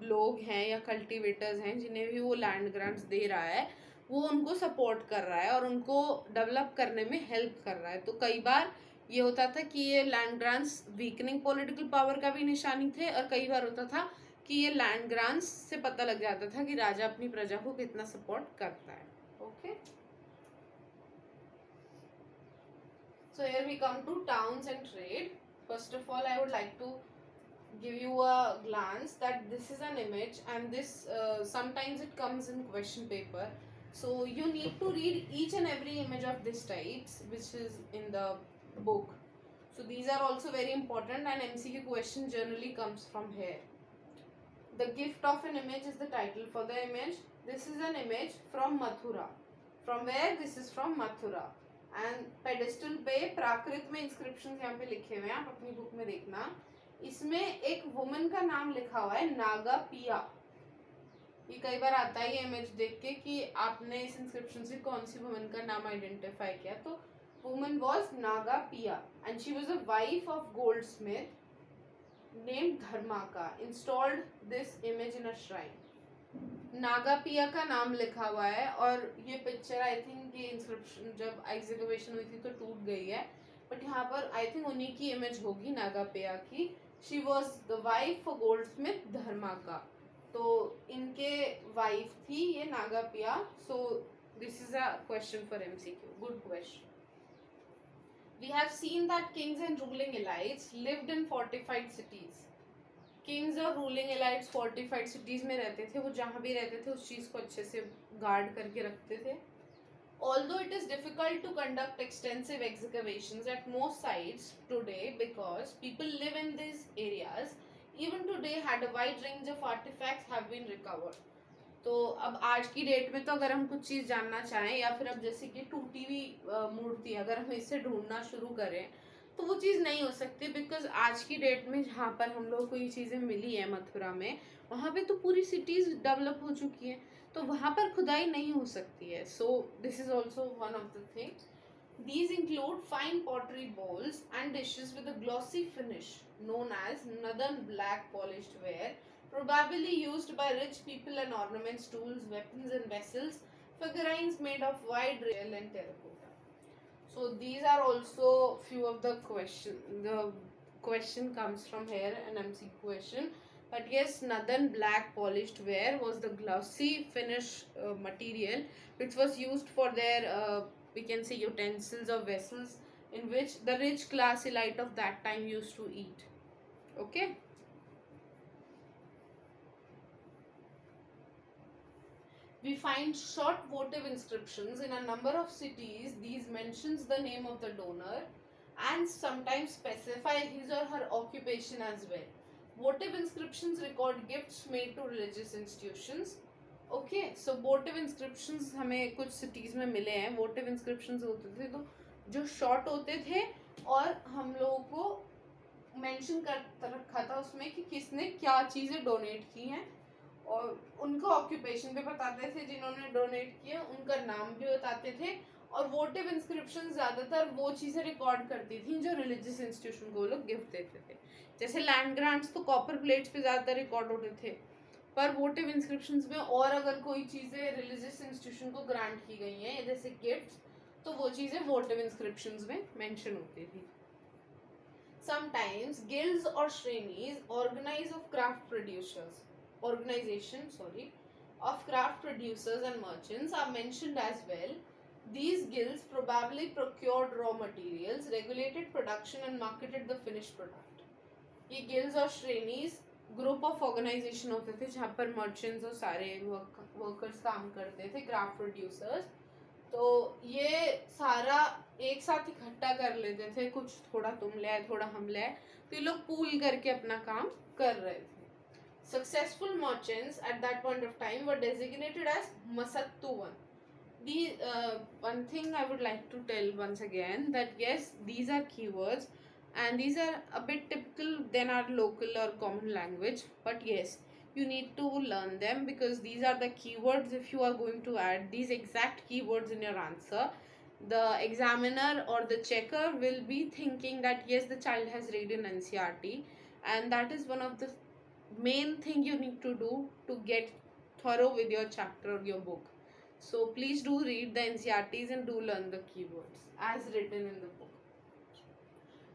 लोग हैं या कल्टीवेटर्स हैं जिन्हें भी वो लैंड ग्रांट्स दे रहा है वो उनको सपोर्ट कर रहा है और उनको डेवलप करने में हेल्प कर रहा है। तो कई बार ये होता था कि ये land grants weakening political power का भी निशानी थे, और कई बार होता था कि ये लैंड ग्रांट्स से पता लग जाता था कि राजा अपनी प्रजा को कितना सपोर्ट करता है। Okay, so here we come to towns and trade. First of all I would like to give you a glance that this is an image, and this sometimes it comes in question paper, so you need to read each and every image of this types which is in the book. So these are also very important, and MCQ question generally comes from here. The gift of an image is the title for the image. This is an image from Mathura. From where? This is from Mathura. And pedestal पे प्राकृत में inscriptions यहाँ पे लिखे हुए हैं, आप अपनी book में देखना। इसमें एक वुमन का नाम लिखा हुआ है नागा पिया। ये कई बार आता है ये इमेज देख के कि आपने इस इंस्क्रिप्शन से कौन सी वुमन का नाम आइडेंटिफाई किया, तो woman was Nagapiya and she was a wife of goldsmith named Dharmaka installed this image in a shrine. Nagapiya का नाम लिखा हुआ है, और ये पिक्चर आई थिंक ये इंस्क्रिप्शन जब एग्जीक्यूशन हुई थी तो टूट गई है, बट यहाँ पर आई थिंक उन्हीं की इमेज होगी नागा पिया की। She was the wife of goldsmith Dharmaka, तो इनके वाइफ थी ये Nagapiya. So this is a question for MCQ, good question. We have seen that kings and ruling elites lived in fortified cities. Kings और ruling एलाइट्स fortified cities में रहते थे, वो जहाँ भी रहते थे उस चीज़ को अच्छे से गार्ड करके रखते थे। Although it is difficult to conduct extensive excavations at most sites today because people live in these areas, even today had a wide range of artifacts have been recovered. तो अब आज की डेट में तो अगर हम कुछ चीज़ जानना चाहें या फिर अब जैसे कि टूटी हुई मूर्ति अगर हम इससे ढूंढना शुरू करें तो वो चीज़ नहीं हो सकती, बिकॉज आज की डेट में जहाँ पर हम लोग को ये चीज़ें मिली है मथुरा में, वहाँ पे तो पूरी सिटीज़ डेवलप हो चुकी हैं, तो वहाँ पर खुदाई नहीं हो सकती है। सो this is also one of the thing. These include fine pottery bowls and dishes with a glossy finish known as northern black polished ware, probably used by rich people and ornaments, tools, weapons and vessels, figurines made of wide rail and terracotta. So these are also few of the question. The question comes from here, an MC question. But yes, northern black polished ware was the glossy finish material which was used for their we can say utensils or vessels in which the rich class elite of that time used to eat. Okay. We find short votive inscriptions in a number of cities. These mentions the name of the donor and sometimes specify his or her occupation as well. Votive inscriptions record gifts made to religious institutions. Okay so वोटिव inscriptions हमें कुछ cities में मिले हैं. वोटिव inscriptions होते थे तो जो short होते थे और हम लोगों को मेंशन कर रखा था उसमें कि किसने क्या चीज़ें डोनेट की हैं और उनका ऑक्यूपेशन भी बताते थे जिन्होंने डोनेट किया, उनका नाम भी बताते थे. और वोटिव इंस्क्रिप्शन ज़्यादातर वो चीज़ें रिकॉर्ड करती थी जो रिलीजियस इंस्टीट्यूशन को लोग गिफ्ट देते थे. जैसे लैंड ग्रांट्स तो कॉपर प्लेट्स पे ज़्यादातर रिकॉर्ड होते थे, पर वोटिव इंस्क्रिप्शंस में और अगर कोई चीज़ें रिलीजियस इंस्टीट्यूशन को ग्रांट की गई हैं जैसे गिफ्ट्स, तो वो चीज़ें वोटिव इंस्क्रिप्शंस में मेंशन होती थी. Sometimes guilds or shrenis organization of craft producers and merchants are mentioned as well. These guilds probably procured raw materials, regulated production and marketed the finished product. ये guilds और shrenis group of organisation होते थे जहाँ पर merchants और सारे workers काम करते थे, क्राफ्ट प्रोड्यूसर्स. तो ये सारा एक साथ इकट्ठा कर लेते थे, कुछ थोड़ा तुम ले आए थोड़ा हम ले आए, तो ये लोग पूल करके अपना काम कर रहे थे. Successful merchants at that point of time were designated as Masattuvan. One thing I would like to tell once again that yes, these are keywords and these are a bit typical than our local or common language, but yes, you need to learn them because these are the keywords. If you are going to add these exact keywords in your answer, the examiner or the checker will be thinking that yes, the child has read in NCERT, and that is one of the main thing you need to do to get thorough with your chapter or your book. So please do read the NCERTs and do learn the keywords as written in the book.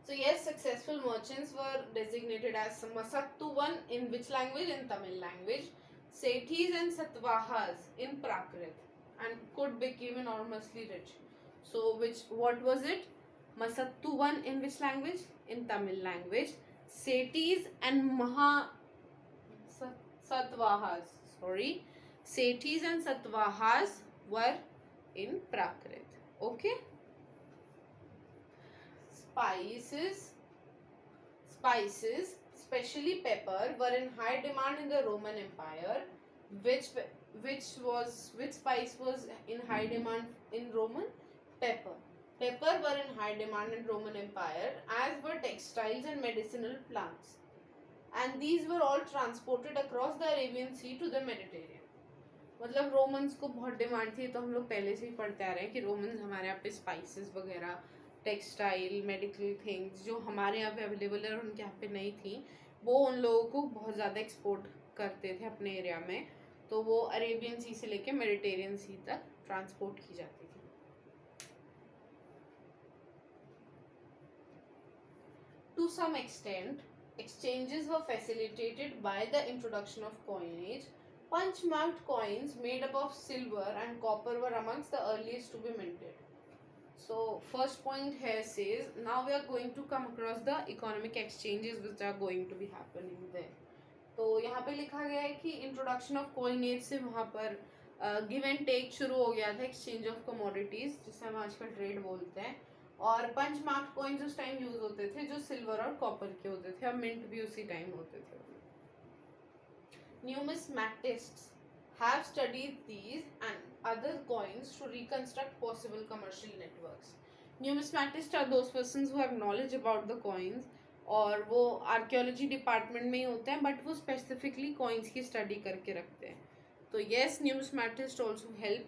So yes, successful merchants were designated as Masattuvan in which language? In Tamil language. Sethis and Satvahas in Prakrit, and could become enormously rich. So what was it? Masattuvan in which language? In Tamil language. Sethis and Satvahas. Sethis and Satvahas were in Prakrit. Okay. Spices, especially pepper, were in high demand in the Roman Empire. Which spice was in high demand in Roman? Pepper. Pepper were in high demand in Roman Empire, as were textiles and medicinal plants. And these were all transported across the Arabian Sea to the Mediterranean. मतलब Romans को बहुत demand थी, तो हम लोग पहले से ही पढ़ते आ रहे हैं कि रोमन्स हमारे यहाँ पे स्पाइसेस वगैरह, टेक्सटाइल, मेडिकल थिंग्स जो हमारे यहाँ पे अवेलेबल है और उनके यहाँ पे नहीं थी, वो उन लोगों को बहुत ज़्यादा एक्सपोर्ट करते थे अपने एरिया में. तो वो अरेबियन सी से लेके मेडिटेरियन सी तक ट्रांसपोर्ट की जाती थी. To some extent, exchanges were facilitated by the introduction of coinage. Punch-marked coins made up of silver and copper were amongst the earliest to be minted. So first point here says, now we are going to come across the economic exchanges which are going to be happening there. तो यहाँ पे लिखा गया है कि introduction of coinage से वहाँ पर गिव एंड टेक शुरू हो गया था, एक्सचेंज ऑफ कमोडिटीज जिसे हम आजकल ट्रेड बोलते हैं. और पंच मार्क्ड कॉइन्स उस टाइम यूज होते थे जो सिल्वर और कॉपर के होते थे, और मिंट भी उसी टाइम होते थे. Numismatists have studied these and other coins to reconstruct possible commercial networks. Numismatists are those persons who have knowledge about the coins, और वो आर्कियोलॉजी डिपार्टमेंट में ही होते हैं, बट वो स्पेसिफिकली कॉइन्स की स्टडी करके रखते हैं. तो yes, numismatist also help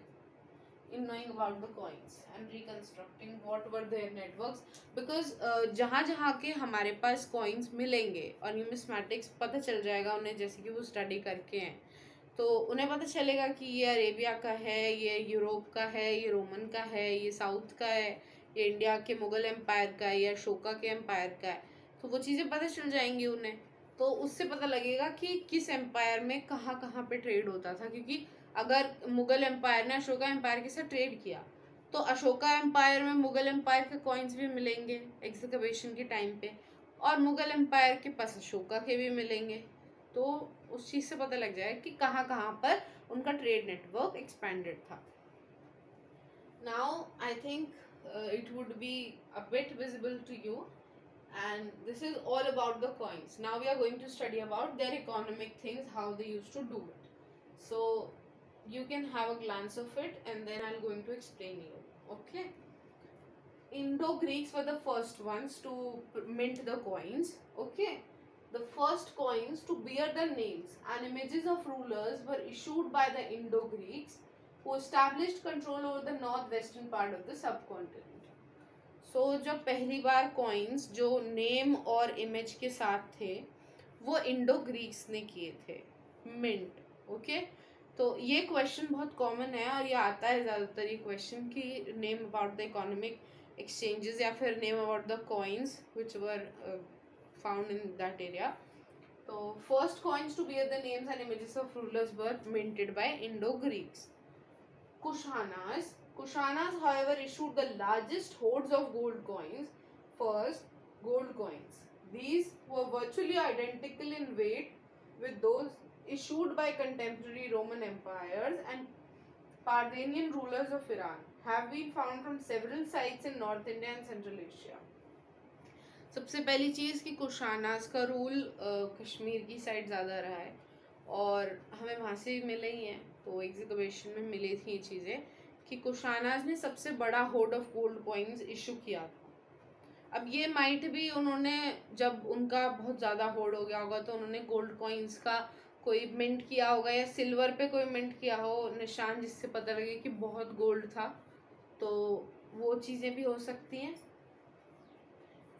in knowing about the coins and reconstructing what were their networks, because जहाँ जहाँ के हमारे पास coins मिलेंगे और न्यूमिस्मैटिक्स पता चल जाएगा उन्हें, जैसे कि वो स्टडी करके हैं तो उन्हें पता चलेगा कि ये अरेबिया का है, ये यूरोप का है, ये रोमन का है, ये साउथ का है, ये इंडिया के मुगल एम्पायर का है, या अशोका के एम्पायर का है। तो वो चीज़ें पता चल जाएंगी उन्हें, तो उससे पता लगेगा कि किस एम्पायर में कहाँ कहाँ पे ट्रेड होता था। क्योंकि अगर मुगल एम्पायर ने अशोका एम्पायर के साथ ट्रेड किया तो अशोका एम्पायर में मुगल एम्पायर के कॉइन्स भी मिलेंगे एक्सकवेशन के टाइम पे, और मुगल एम्पायर के पास अशोका के भी मिलेंगे। तो उस चीज़ से पता लग जाए कि कहाँ कहाँ पर उनका ट्रेड नेटवर्क एक्सपेंडेड था। Now I think it would be a bit visible to you, and this is all about the coins. Now we are going to study about their economic things, how they used to do it. So you can have a glance of it and then I'm going to explain you. Okay. Indo-Greeks were the first ones to mint the coins. Okay. The first coins to bear the names and images of rulers were issued by the Indo-Greeks, who established control over the northwestern part of the subcontinent. So जब पहली बार coins जो name और image के साथ थे वो Indo Greeks ने किए थे, mint. ओके तो ये क्वेश्चन बहुत कॉमन है और ये आता है ज़्यादातर ये क्वेश्चन कि name about the economic exchanges या फिर name about the coins which were found in that area. तो first coins to bear the names and images of rulers were minted by Indo Greeks. Kushanas, however, issued the largest hoards of gold coins. First, gold coins. These were virtually identical in weight with those issued by contemporary Roman empires and Parthian rulers of Iran, have been found from several sites in North India and Central Asia. सबसे पहली चीज़ कि कुशानास का rule Kashmir की side ज़्यादा रहा है और हमें वहाँ से भी मिले ही हैं. तो एग्जीक्यूशन में मिली थी ये चीज़ें कि कुशानास ने सबसे बड़ा horde of gold coins issue किया था. अब ये माइट भी उन्होंने जब उनका बहुत ज़्यादा होर्ड हो गया होगा तो उन्होंने गोल्ड कॉइन्स का कोई मिंट किया होगा या सिल्वर पे कोई मिंट किया हो निशान जिससे पता लगे कि बहुत गोल्ड था. तो वो चीज़ें भी हो सकती हैं.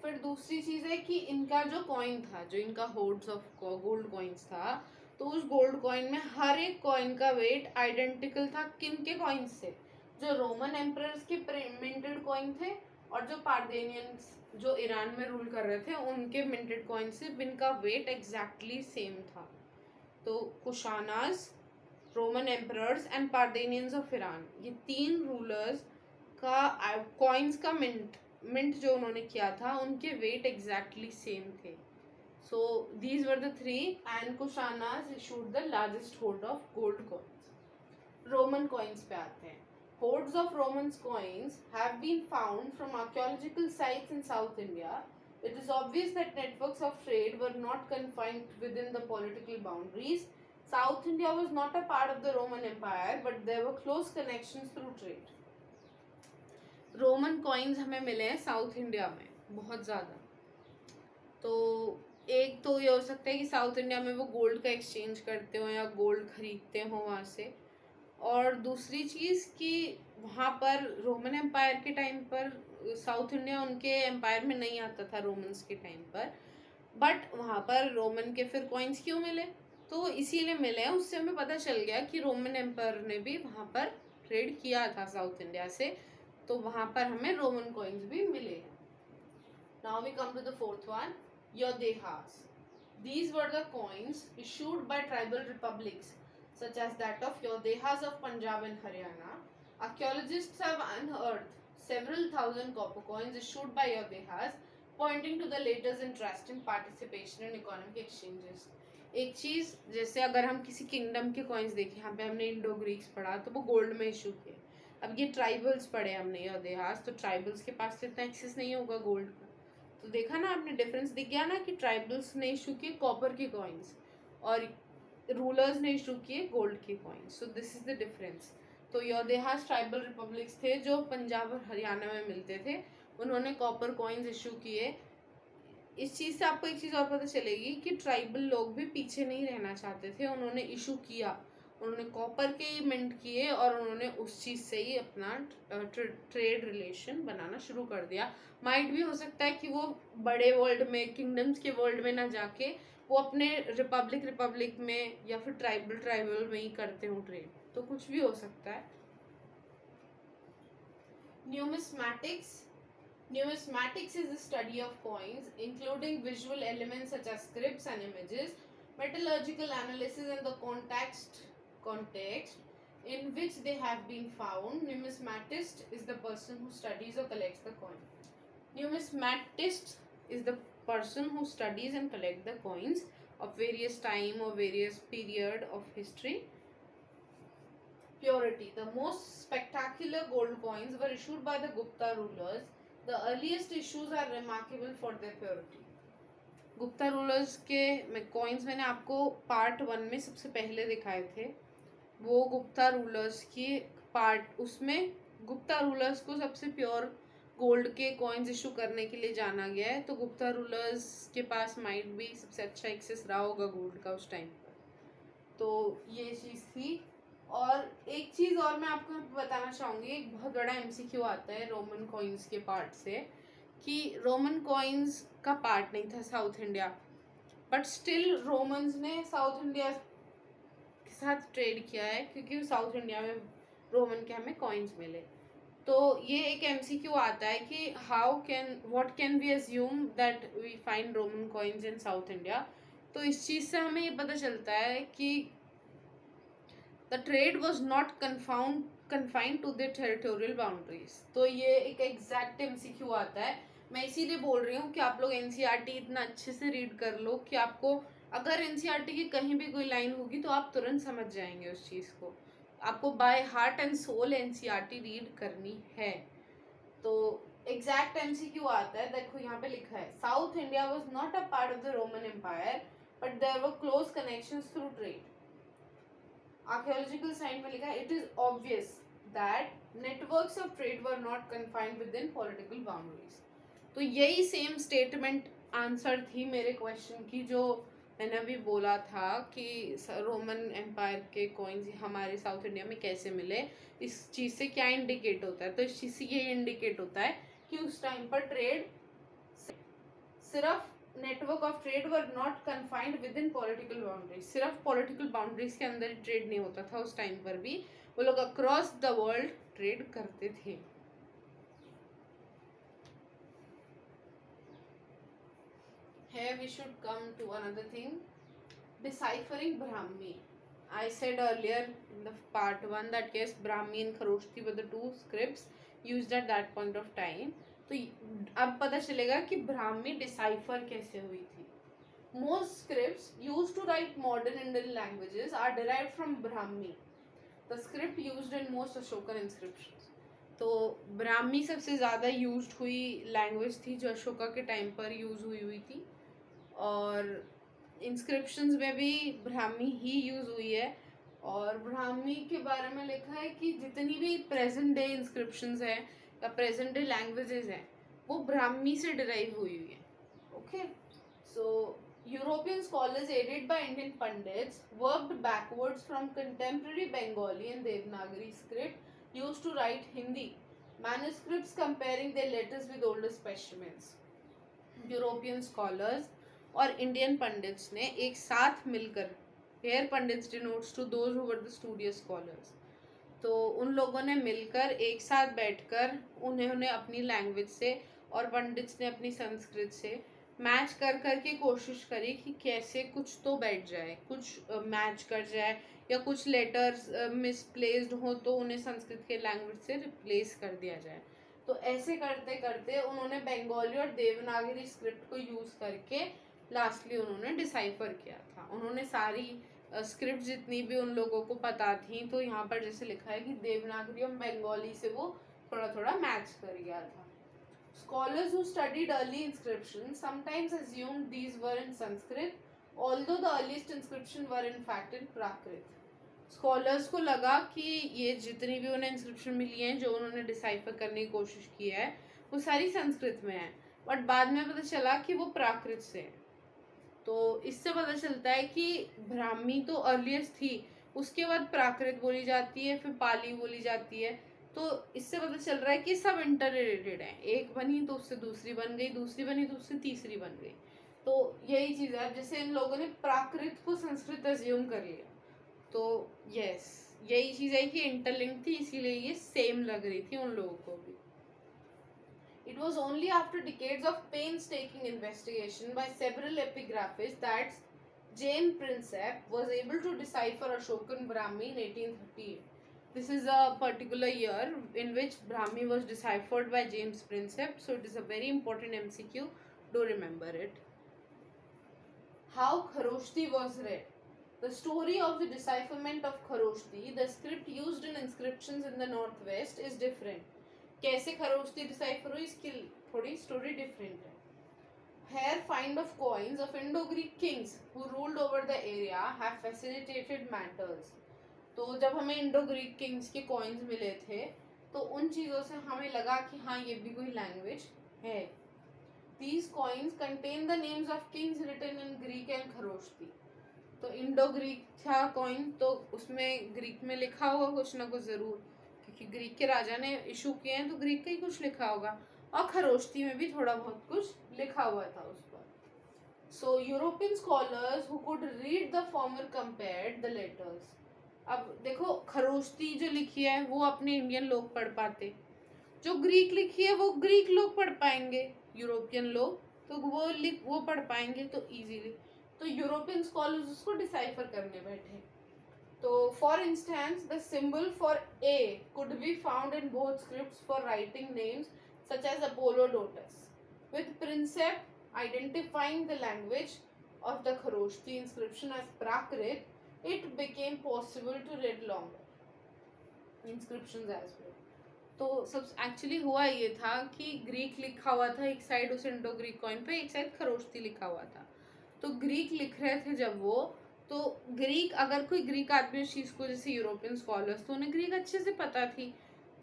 फिर दूसरी चीज़ है कि इनका जो कॉइन था, जो इनका होर्ड्स ऑफ गोल्ड कॉइन्स था, तो उस गोल्ड कॉइन में हर एक कॉइन का वेट आइडेंटिकल था. किन के कॉइन से? जो रोमन एम्परर्स के मिंटेड कॉइन थे और जो पार्देनियंस जो ईरान में रूल कर रहे थे उनके मिंटेड कॉइन से, जिनका वेट एग्जैक्टली सेम था. तो Kushanas, Roman emperors and Parthians of Iran, ये तीन रूलर्स का कॉइन्स का मिंट जो उन्होंने किया था उनके वेट एग्जैक्टली सेम थे. So these were the three and Kushanas issued the largest hold of gold coins. Roman coins पे आते हैं. Hoards of Roman coins have been found from archaeological sites in South India. It is obvious that networks of trade were not confined within the political boundaries. South India was not a part of the Roman Empire, but there were close connections through trade. Roman coins हमें मिले हैं south India में बहुत ज़्यादा. तो एक तो ये हो सकता है कि साउथ इंडिया में वो गोल्ड का एक्सचेंज करते हो या गोल्ड खरीदते हो वहाँ से. और दूसरी चीज़ कि वहाँ पर रोमन एम्पायर के टाइम पर साउथ इंडिया उनके एम्पायर में नहीं आता था रोमन्स के टाइम पर, बट वहाँ पर रोमन के फिर कॉइन्स क्यों मिले? तो इसीलिए मिले. उससे हमें पता चल गया कि रोमन एम्पायर ने भी वहाँ पर ट्रेड किया था साउथ इंडिया से, तो वहाँ पर हमें रोमन कॉइन्स भी मिले. Now we come to the fourth one, Yaudheyas. These were the coins issued by tribal republics such as that of Yodehas of Punjab and Haryana. Archaeologists have unearthed several thousand copper coins issued by Yodehas, pointing to the latest interest in participation in economic exchanges. एक चीज़ जैसे अगर हम किसी kingdom के coins देखें, यहाँ पे हमने इंडो ग्रीक्स पढ़ा तो वो गोल्ड में इशू किए. अब ये ट्राइबल्स पढ़े हमने योदेहास, तो ट्राइबल्स के पास तो इतना एक्सेस नहीं होगा गोल्ड का. तो देखा ना आपने, डिफरेंस दिख गया ना कि ट्राइबल्स ने इशू किए कॉपर के कॉइन्स और रूलर्स ने इशू किए गोल्ड के coins. So this is the difference. तो योदेहास ट्राइबल रिपब्लिक्स थे जो पंजाब और हरियाणा में मिलते थे, उन्होंने कॉपर कॉइन्स इशू किए. इस चीज़ से आपको एक चीज़ और पता चलेगी कि ट्राइबल लोग भी पीछे नहीं रहना चाहते थे, उन्होंने इशू किया. उन्होंने कॉपर के मिंट किए और उन्होंने उस चीज़ से ही अपना ट्रेड रिलेशन बनाना शुरू कर दिया। माइट भी हो सकता है कि वो बड़े वर्ल्ड में, किंगडम्स के वर्ल्ड में ना जाके वो अपने रिपब्लिक में या फिर ट्राइबल में ही करते हो ट्रेड, तो कुछ भी हो सकता है। Numismatics is the study of coins, including visual elements such as scripts and images, metallurgical analysis, and the context in which they have been found. Numismatist is the person who studies or collects the coin. Numismatist is the person who studies and collects the coins of various time or various period of history. Purity. The most spectacular gold coins were issued by the Gupta rulers. The earliest issues are remarkable for their purity. Gupta rulers के coins मैंने आपको part 1 में सबसे पहले दिखाए थे। वो Gupta rulers की पार्ट, उसमें गुप्ता रूलर्स को सबसे प्योर गोल्ड के कॉइन्स इशू करने के लिए जाना गया है। तो गुप्ता रूलर्स के पास माइट भी सबसे अच्छा एक्सेस रहा होगा गोल्ड का उस टाइम पर। तो ये चीज़ थी। और एक चीज़ और मैं आपको बताना चाहूँगी, एक बहुत बड़ा एमसीक्यू आता है रोमन कॉइन्स के पार्ट से, कि रोमन कॉइन्स का पार्ट नहीं था south India, but still Romans ने साउथ इंडिया के साथ ट्रेड किया है, क्योंकि साउथ इंडिया में रोमन के हमें कॉइन्स मिले। तो ये एक एमसीक्यू आता है कि what can we assume that we find Roman coins in South India. तो इस चीज़ से हमें ये पता चलता है कि the trade was not confined to the territorial boundaries. तो ये एक एग्जैक्ट एमसीक्यू आता है। मैं इसीलिए बोल रही हूँ कि आप लोग एनसीईआरटी इतना अच्छे से रीड कर लो कि आपको अगर एनसीईआरटी की कहीं भी कोई लाइन होगी तो आप तुरंत समझ जाएंगे उस चीज़ को। आपको by heart and soul NCERT read करनी है। तो एग्जैक्ट एमसीक्यू आता है, देखो यहाँ पे लिखा है, South India was not a part of the Roman empire but there were close connections through trade. Archaeological site में लिखा है, it is obvious that networks of trade were not confined within political boundaries. तो यही same statement answer थी मेरे question की, जो मैंने अभी बोला था कि रोमन एम्पायर के कॉइन्स हमारे साउथ इंडिया में कैसे मिले। इस चीज़ से क्या इंडिकेट होता है? तो इस चीज़ से ये इंडिकेट होता है कि उस टाइम पर ट्रेड सिर्फ network of trade were not confined within political boundaries, सिर्फ पॉलिटिकल बाउंड्रीज के अंदर ट्रेड नहीं होता था उस टाइम पर भी, वो लोग अक्रॉस द वर्ल्ड ट्रेड करते थे। Here we should come to another thing, deciphering Brahmi. I said earlier in the part 1 that yes, Brahmi and Kharoshthi were the two scripts used at that point of time. तो अब पता चलेगा कि Brahmi decipher कैसे हुई थी। Most scripts used to write modern Indian languages are derived from Brahmi, the script used in most Ashokan inscriptions. तो ब्राह्मी सबसे ज़्यादा यूज्ड हुई लैंग्वेज थी जो अशोका के टाइम पर यूज़ हुई थी, और इंस्क्रिप्शंस में भी ब्राह्मी ही यूज़ हुई है। और ब्राह्मी के बारे में लिखा है कि जितनी भी प्रेजेंट डे इंस्क्रिप्शंस हैं या प्रेजेंट डे लैंग्वेजेस हैं वो ब्राह्मी से डिराइव हुई है। Okay, so European scholars aided by Indian pandits worked backwards from contemporary Bengali and Devanagari script used to write Hindi manuscripts comparing their letters with older specimens. European scholars और Indian pandits ने एक साथ मिलकर, here pandits denotes to those who were the studious scholars, तो उन लोगों ने मिलकर एक साथ बैठकर उन्होंने अपनी लैंग्वेज से और पंडित्स ने अपनी संस्कृत से मैच कर के कोशिश करी कि कैसे कुछ तो बैठ जाए, कुछ मैच कर जाए, या कुछ लेटर्स मिसप्लेस्ड हो तो उन्हें संस्कृत के लैंग्वेज से रिप्लेस कर दिया जाए। तो ऐसे करते करते उन्होंने बंगाली और देवनागरी स्क्रिप्ट को यूज़ करके लास्टली उन्होंने डिसाइफर किया था। उन्होंने सारी स्क्रिप्ट जितनी भी उन लोगों को पता थी, तो यहाँ पर जैसे लिखा है कि देवनागरी और बंगाली से वो थोड़ा थोड़ा मैच कर गया था। Scholars who studied early inscriptions sometimes assumed these were in Sanskrit, although the earliest inscriptions were in fact in Prakrit. Scholars को लगा कि ये जितनी भी उन्हें इंस्क्रिप्शन मिली हैं जो उन्होंने डिसाइफर करने की कोशिश की है वो सारी संस्कृत में है, बट बाद में पता चला कि वो प्राकृत से है। तो इससे पता चलता है कि ब्राह्मी तो अर्लीस्ट थी, उसके बाद प्राकृत बोली जाती है, फिर पाली बोली जाती है। तो इससे पता चल रहा है कि सब इंटर रिलेटेड है, एक बनी तो उससे दूसरी बन गई, दूसरी बनी तो उससे तीसरी बन गई। तो यही चीज़ है, जैसे इन लोगों ने प्राकृत को संस्कृत अज्यूम कर लिया, तो यस यही चीज़ है कि इंटरलिंक थी, इसीलिए ये सेम लग रही थी उन लोगों को भी। It was only after decades of painstaking investigation by several epigraphists that James Prinsep was able to decipher Ashokan Brahmi in 1838. This is a particular year in which Brahmi was deciphered by James Prinsep, so it is a very important MCQ. Do remember it. How Kharoshti was read. The story of the decipherment of Kharoshti, the script used in inscriptions in the northwest, is different. कैसे Kharosthi decipher हुई, इसकी थोड़ी story different है. Here find of coins of Indo-Greek kings who ruled over the area have facilitated matters. तो जब हमें Indo-Greek Kings के coins मिले थे तो उन चीज़ों से हमें लगा कि हाँ ये भी कोई लैंग्वेज है. These coins contain the names of kings written in Greek and Kharosthi. तो इंडो-ग्रीक था कॉइन, तो उसमें ग्रीक में लिखा होगा कुछ ना कुछ ज़रूर, क्योंकि ग्रीक के राजा ने इशू किए हैं तो ग्रीक का ही कुछ लिखा होगा, और खरोष्टी में भी थोड़ा बहुत कुछ लिखा हुआ था उस पर. So European scholars who could read the former compared the letters. अब देखो खरोष्टी जो लिखी है वो अपने इंडियन लोग पढ़ पाते, जो ग्रीक लिखी है वो ग्रीक लोग पढ़ पाएंगे, यूरोपियन लोग तो वो पढ़ पाएंगे तो इजीली. तो यूरोपियन स्कॉलर्स उसको डिसाइफर करने बैठे. तो for instance the symbol for A could be found in both scripts for writing names such as Apollodotus. With Prinsep identifying the language of the Kharosthi inscription as Prakrit, it became possible to read longer inscriptions as well. तो सब actually हुआ ये था कि Greek लिखा हुआ था एक साइड उस इंडो ग्रीक कॉइन पे, एक साइड खरोष्टी लिखा हुआ था. तो ग्रीक लिख रहे थे जब वो, तो ग्रीक अगर कोई ग्रीक आदमी उस चीज़ को, जैसे यूरोपियन स्कॉलर्स तो उन्हें ग्रीक अच्छे से पता थी,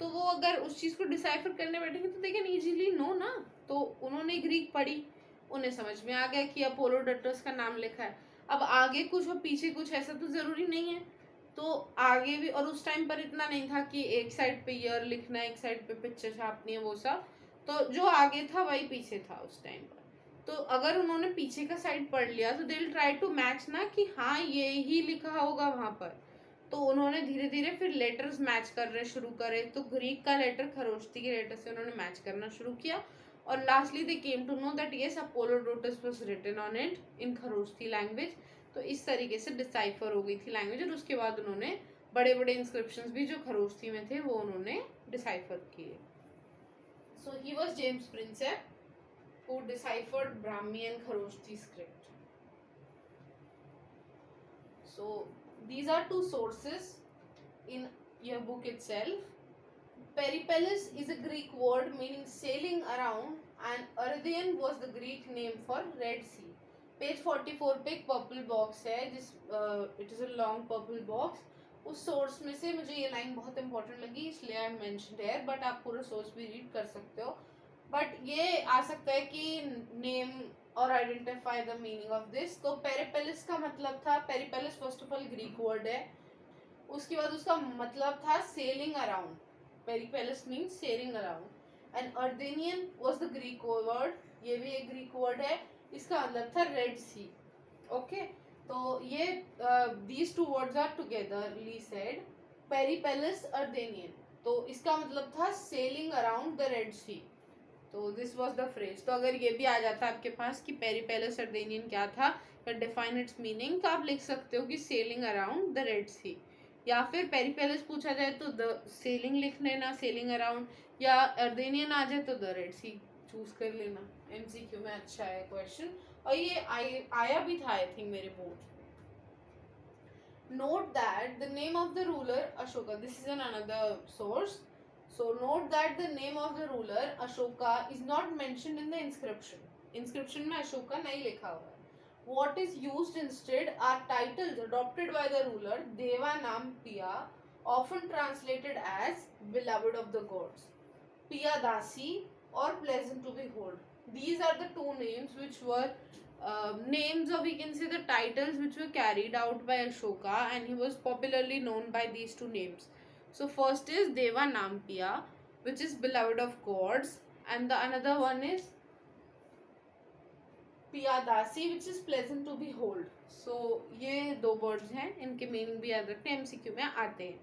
तो वो अगर उस चीज़ को डिसाइफर करने बैठेंगे तो दे कैन इजीली नो ना. तो उन्होंने ग्रीक पढ़ी, उन्हें समझ में आ गया कि अपोलोडोटस का नाम लिखा है. अब आगे कुछ और पीछे कुछ ऐसा तो ज़रूरी नहीं है, तो आगे भी, और उस टाइम पर इतना नहीं था कि एक साइड पे ईयर लिखना है, एक साइड पे पिक्चर छापनी है, वो सब तो जो आगे था वही पीछे था उस टाइम पर. तो अगर उन्होंने पीछे का साइड पढ़ लिया तो they will try to match ना कि हाँ ये ही लिखा होगा वहाँ पर. तो उन्होंने धीरे धीरे फिर लेटर्स मैच करने शुरू करे. तो ग्रीक का लेटर खरोष्टी के लेटर से उन्होंने मैच करना शुरू किया, और lastly they came to know that yes Apollodotus was written on it in Kharosthi language. तो इस तरीके से डिसाइफर हो गई थी लैंग्वेज, और उसके बाद उन्होंने बड़े बड़े इंस्क्रिप्शंस भी जो खरोष्टी में थे वो उन्होंने डिसाइफर किए. So he was James Prinsep who deciphered Brahmi and Kharoshti script. So these are two sources in your book itself. Peripelis is a Greek word meaning sailing around, and Ardean was the Greek name for Red Sea. Page 44 पे एक purple box है, जिस it is a long purple box. उस source में से मुझे ये line बहुत इंपॉर्टेंट लगी, इसलिए आई मेंशन्ड हियर, बट आप पूरा सोर्स भी रीड कर सकते हो. बट ये आ सकता है कि नेम और identify the meaning of this. तो पेरिपेलिस का मतलब था, Periplus first of all Greek word है, उसके बाद उसका मतलब था sailing around. Periplus means sailing around. And Erythraean was the Greek word, ये भी एक ग्रीक वर्ड है, इसका मतलब था रेड सी. ओके, तो ये these two words are togetherly said Periplus Erythraean. तो इसका मतलब था sailing around the Red Sea. तो दिस वॉज द फ्रेज. तो अगर ये भी आ जाता आपके पास कि पेरिपेलिस अर्देनियन क्या था, डिफाइन इट्स मीनिंग, तो आप लिख सकते हो कि सेलिंग अराउंड द रेड सी. या फिर पेरिपेलिस पूछा जाए तो द सेलिंग लिख लेना, सेलिंग अराउंड, या अर्देनियन आ जाए तो द रेड सी चूज कर लेना. एमसीक्यू में अच्छा है क्वेश्चन, और ये आया भी था आई थिंक मेरे board. Note that the name of the ruler Ashoka, this is another source. So note that the name of the ruler Ashoka is not mentioned in the inscription. Inscription में Ashoka नहीं लिखा हुआ है. What is used instead are titles adopted by the ruler, Devanam Piya, often translated as beloved of the gods, Piya Dasi, or pleasant to behold. These are the two names which were names, or we can say the titles which were carried out by Ashoka, and he was popularly known by these two names. So first is Deva Nampiya, which is beloved of gods, and the another one is Piyadasi, which is pleasant to behold. So ये दो words हैं, इनके meaning भी याद रखते हैं, MCQ में आते हैं.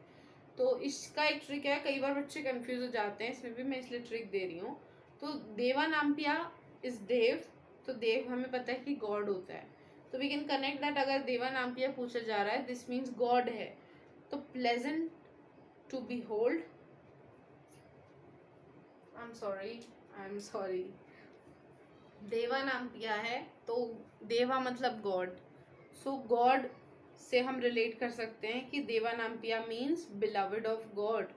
तो इसका एक ट्रिक है, कई बार बच्चे कंफ्यूज हो जाते हैं, इसमें भी मैं इसलिए ट्रिक दे रही हूँ. तो देवा नामपिया इज देव, तो देव हमें पता है कि गॉड होता है, तो वी कैन कनेक्ट दैट. अगर देवा नामपिया पूछा जा रहा है, दिस मीन्स गॉड है. तो pleasant to behold, I am sorry, Devanampiya है, तो देवा मतलब गॉड. सो गॉड से हम रिलेट कर सकते हैं कि देवा नामपिया मीन्स बिलवड ऑफ गॉड.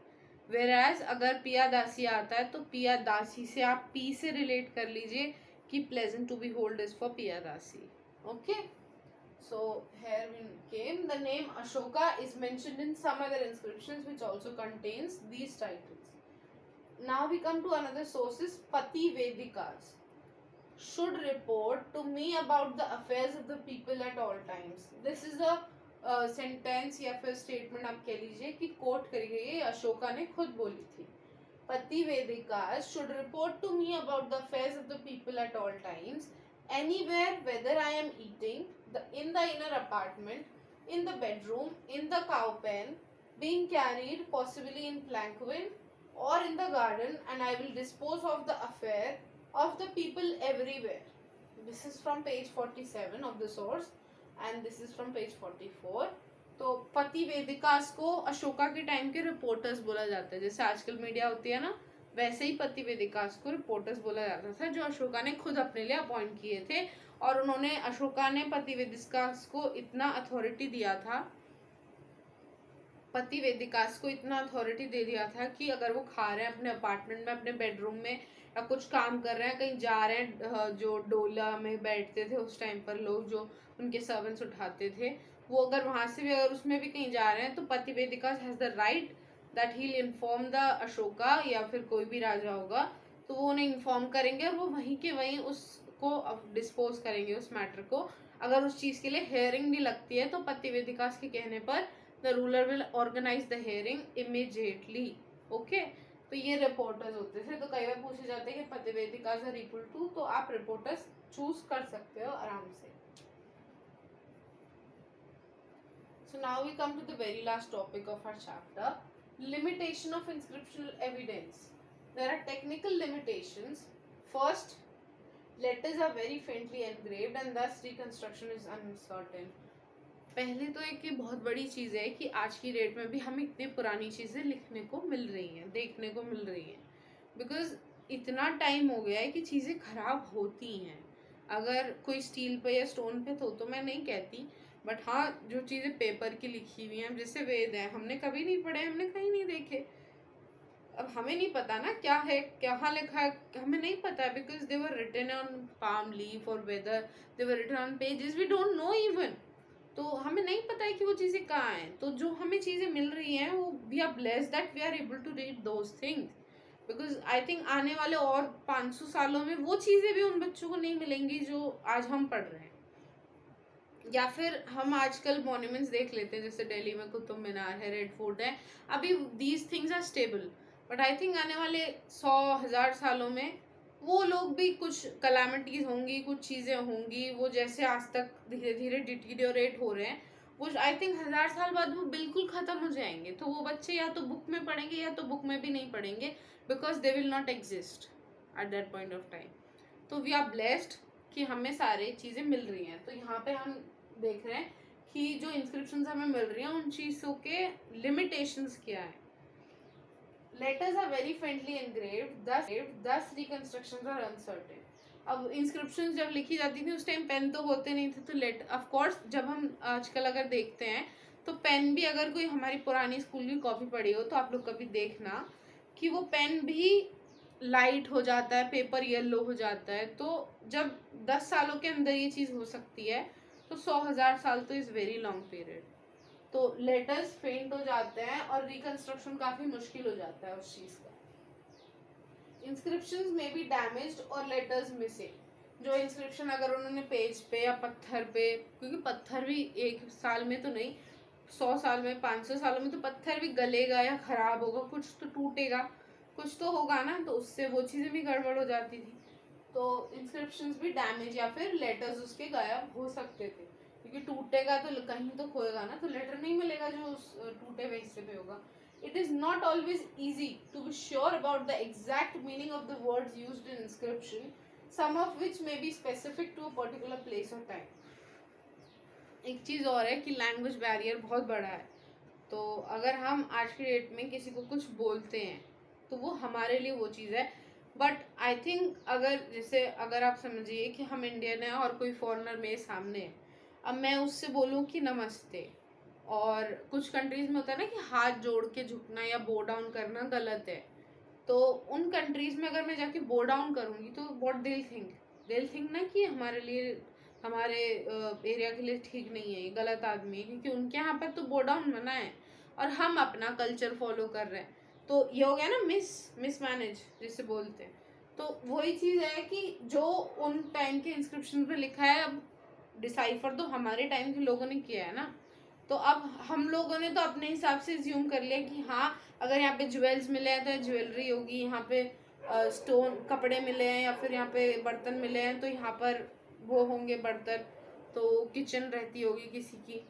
वेराज अगर पिया दासी आता है, तो पिया दासी से आप पी से रिलेट कर लीजिए कि pleasant to behold is for Piyadasi. Okay, so here we came, the name Ashoka is mentioned in some other inscriptions which also contains these titles. Now we come to another sources, Pati Vedikas. Should report to me about the affairs of the people at all times. This is a sentence या फिर statement आप कह लीजिए कि coat करी गई है, अशोका ने खुद बोली थी. Pativedakas should report to me about the affairs of the people at all times, anywhere, whether I am eating in the inner apartment, in the bedroom, in the cow pen, being carried possibly in palanquin or in the garden, and I will dispose of the affair of the people everywhere. This is from page 47 of the source, and this is from page 44. तो पति वेदिकास को अशोका के time के reporters बोला जाता है. जैसे आजकल मीडिया होती है ना, वैसे ही पति वेदिकास को रिपोर्टर्स बोला जाता था, जो अशोका ने खुद अपने लिए अपॉइंट किए थे. और उन्होंने, अशोका ने पति वेदिकास को इतना अथॉरिटी दिया था, पति वेदिकास को इतना अथॉरिटी दे दिया था कि अगर वो खा रहे हैं अपने अपार्टमेंट में, अपने बेडरूम में, या कुछ काम कर रहे हैं, कहीं जा रहे हैं, जो डोला में बैठते थे उस टाइम पर लोग, जो उनके सर्वेंट्स उठाते थे, वो अगर वहां से भी, अगर उसमें भी कहीं जा रहे हैं, तो pativedakas has the right that he inform the Ashoka, या फिर कोई भी राजा होगा तो वो उन्हें इन्फॉर्म करेंगे, और वो वहीं के वहीं उसको डिस्पोज करेंगे उस मैटर को. अगर उस चीज के लिए हेयरिंग भी लगती है, तो पति वेदिकास के कहने पर the ruler will organise the hearing immediately. Okay, तो ये रिपोर्टर्स होते थे. तो कई बार पूछे जाते हैं कि पति वेदिकास आर इक्वल टू, तो आप रिपोर्टर्स चूज कर सकते हो आराम से. So now we come to the very last topic of our chapter, limitation of inscriptional evidence. There are technical limitations. First, letters are very faintly engraved and thus reconstruction is uncertain. पहले तो एक ये बहुत बड़ी चीज़ है कि आज की डेट में भी हमें इतनी पुरानी चीज़ें लिखने को मिल रही हैं, देखने को मिल रही हैं, बिकॉज इतना टाइम हो गया है कि चीज़ें खराब होती हैं. अगर कोई स्टील पे या स्टोन पे तो मैं नहीं कहती, बट हाँ, जो चीज़ें पेपर की लिखी हुई हैं, जैसे वेद हैं, हमने कभी नहीं पढ़े, हमने कहीं नहीं देखे. अब हमें नहीं पता ना क्या है, कहाँ लिखा है, हमें नहीं पता है, because they were written on palm leaf और whether they were written on pages, we don't know even. तो हमें नहीं पता है कि वो चीज़ें कहाँ हैं. तो जो हमें चीज़ें मिल रही हैं, वो we are blessed that we are able to read those things, because I think आने वाले और 500 सालों में वो चीज़ें भी उन बच्चों को नहीं मिलेंगी जो आज हम पढ़ रहे हैं. या फिर हम आजकल मॉन्यूमेंट्स देख लेते हैं, जैसे दिल्ली में कुतुब मीनार है, रेड फोर्ट है, अभी these things are stable, but I think आने वाले 100,000 सालों में वो लोग भी, कुछ कलामिटीज होंगी, कुछ चीज़ें होंगी, वो जैसे आज तक धीरे धीरे डिटीरियोरेट हो रहे हैं, वो आई थिंक 1000 साल बाद वो बिल्कुल ख़त्म हो जाएंगे. तो वो बच्चे या तो बुक में पढ़ेंगे या तो बुक में भी नहीं पढ़ेंगे, because they will not exist at that point of time. तो वी आर ब्लेस्ड कि हमें सारी चीज़ें मिल रही हैं. तो यहाँ पे हम देख रहे हैं कि जो इंस्क्रिप्शंस हमें मिल रही हैं, उन चीज़ों के लिमिटेशंस क्या है. Letters are very faintly engraved, thus reconstructions are uncertain. अब इंस्क्रिप्शन जब लिखी जाती थी उस टाइम पेन तो होते नहीं थे, तो लेट ऑफ कोर्स जब हम आजकल अगर देखते हैं तो पेन भी, अगर कोई हमारी पुरानी स्कूल की कॉपी पढ़ी हो तो आप लोग कभी देखना कि वो पेन भी लाइट हो जाता है, पेपर येलो हो जाता है. तो जब 10 सालों के अंदर ये चीज़ हो सकती है, तो 100,000 साल तो इज़ वेरी लॉन्ग पीरियड. तो लेटर्स फेंट हो जाते हैं और रिकंस्ट्रक्शन काफी मुश्किल हो जाता है उस चीज का. इंस्क्रिप्शंस में बी डैमेज्ड और लेटर्स मिसिंग. जो इंस्क्रिप्शन अगर उन्होंने पेज पे या पत्थर पे, क्योंकि पत्थर भी एक साल में तो नहीं, 100 साल में, 500 सालों में तो पत्थर भी गलेगा या खराब होगा, कुछ तो टूटेगा, कुछ तो होगा ना, तो उससे वो चीज़ें भी गड़बड़ हो जाती थी। तो इंस्क्रिप्शंस भी डैमेज या फिर लेटर्स उसके गायब हो सकते थे, क्योंकि टूटेगा तो कहीं तो खोएगा ना, तो लेटर नहीं मिलेगा जो उस टूटे हुए हिस्से पे होगा. It is not always easy to be sure about the exact meaning of the words used in inscription, some of which may be specific to a particular place or time. एक चीज़ और है कि लैंग्वेज बैरियर बहुत बड़ा है. तो अगर हम आज की डेट में किसी को कुछ बोलते हैं तो वो हमारे लिए वो चीज़ है. बट आई थिंक अगर आप समझिए कि हम इंडियन हैं और कोई फॉरेनर मेरे सामने है, अब मैं उससे बोलूँ कि नमस्ते, और कुछ कंट्रीज में होता है ना कि हाथ जोड़ के झुकना या बो डाउन करना गलत है, तो उन कंट्रीज में अगर मैं जाके बो डाउन करूँगी तो व्हाट दिल थिंक ना कि हमारे लिए, हमारे एरिया के लिए ठीक नहीं है, ये गलत आदमी है, क्योंकि उनके यहाँ पर तो बो डाउन मना है और हम अपना कल्चर फॉलो कर रहे हैं. तो ये हो गया ना मिसमैनेज जिसे बोलते हैं. तो वही चीज़ है कि जो उन टाइम के इंस्क्रिप्शन पे लिखा है, अब डिसाइफर तो हमारे टाइम के लोगों ने किया है ना, तो अब हम लोगों ने तो अपने हिसाब से ज्यूम कर लिया कि हाँ, अगर यहाँ पे ज्वेल्स मिले हैं तो ज्वेलरी होगी, यहाँ पे स्टोन कपड़े मिले हैं या फिर यहाँ पे बर्तन मिले हैं तो यहाँ पर वो होंगे बर्तन, तो किचन रहती होगी किसी की,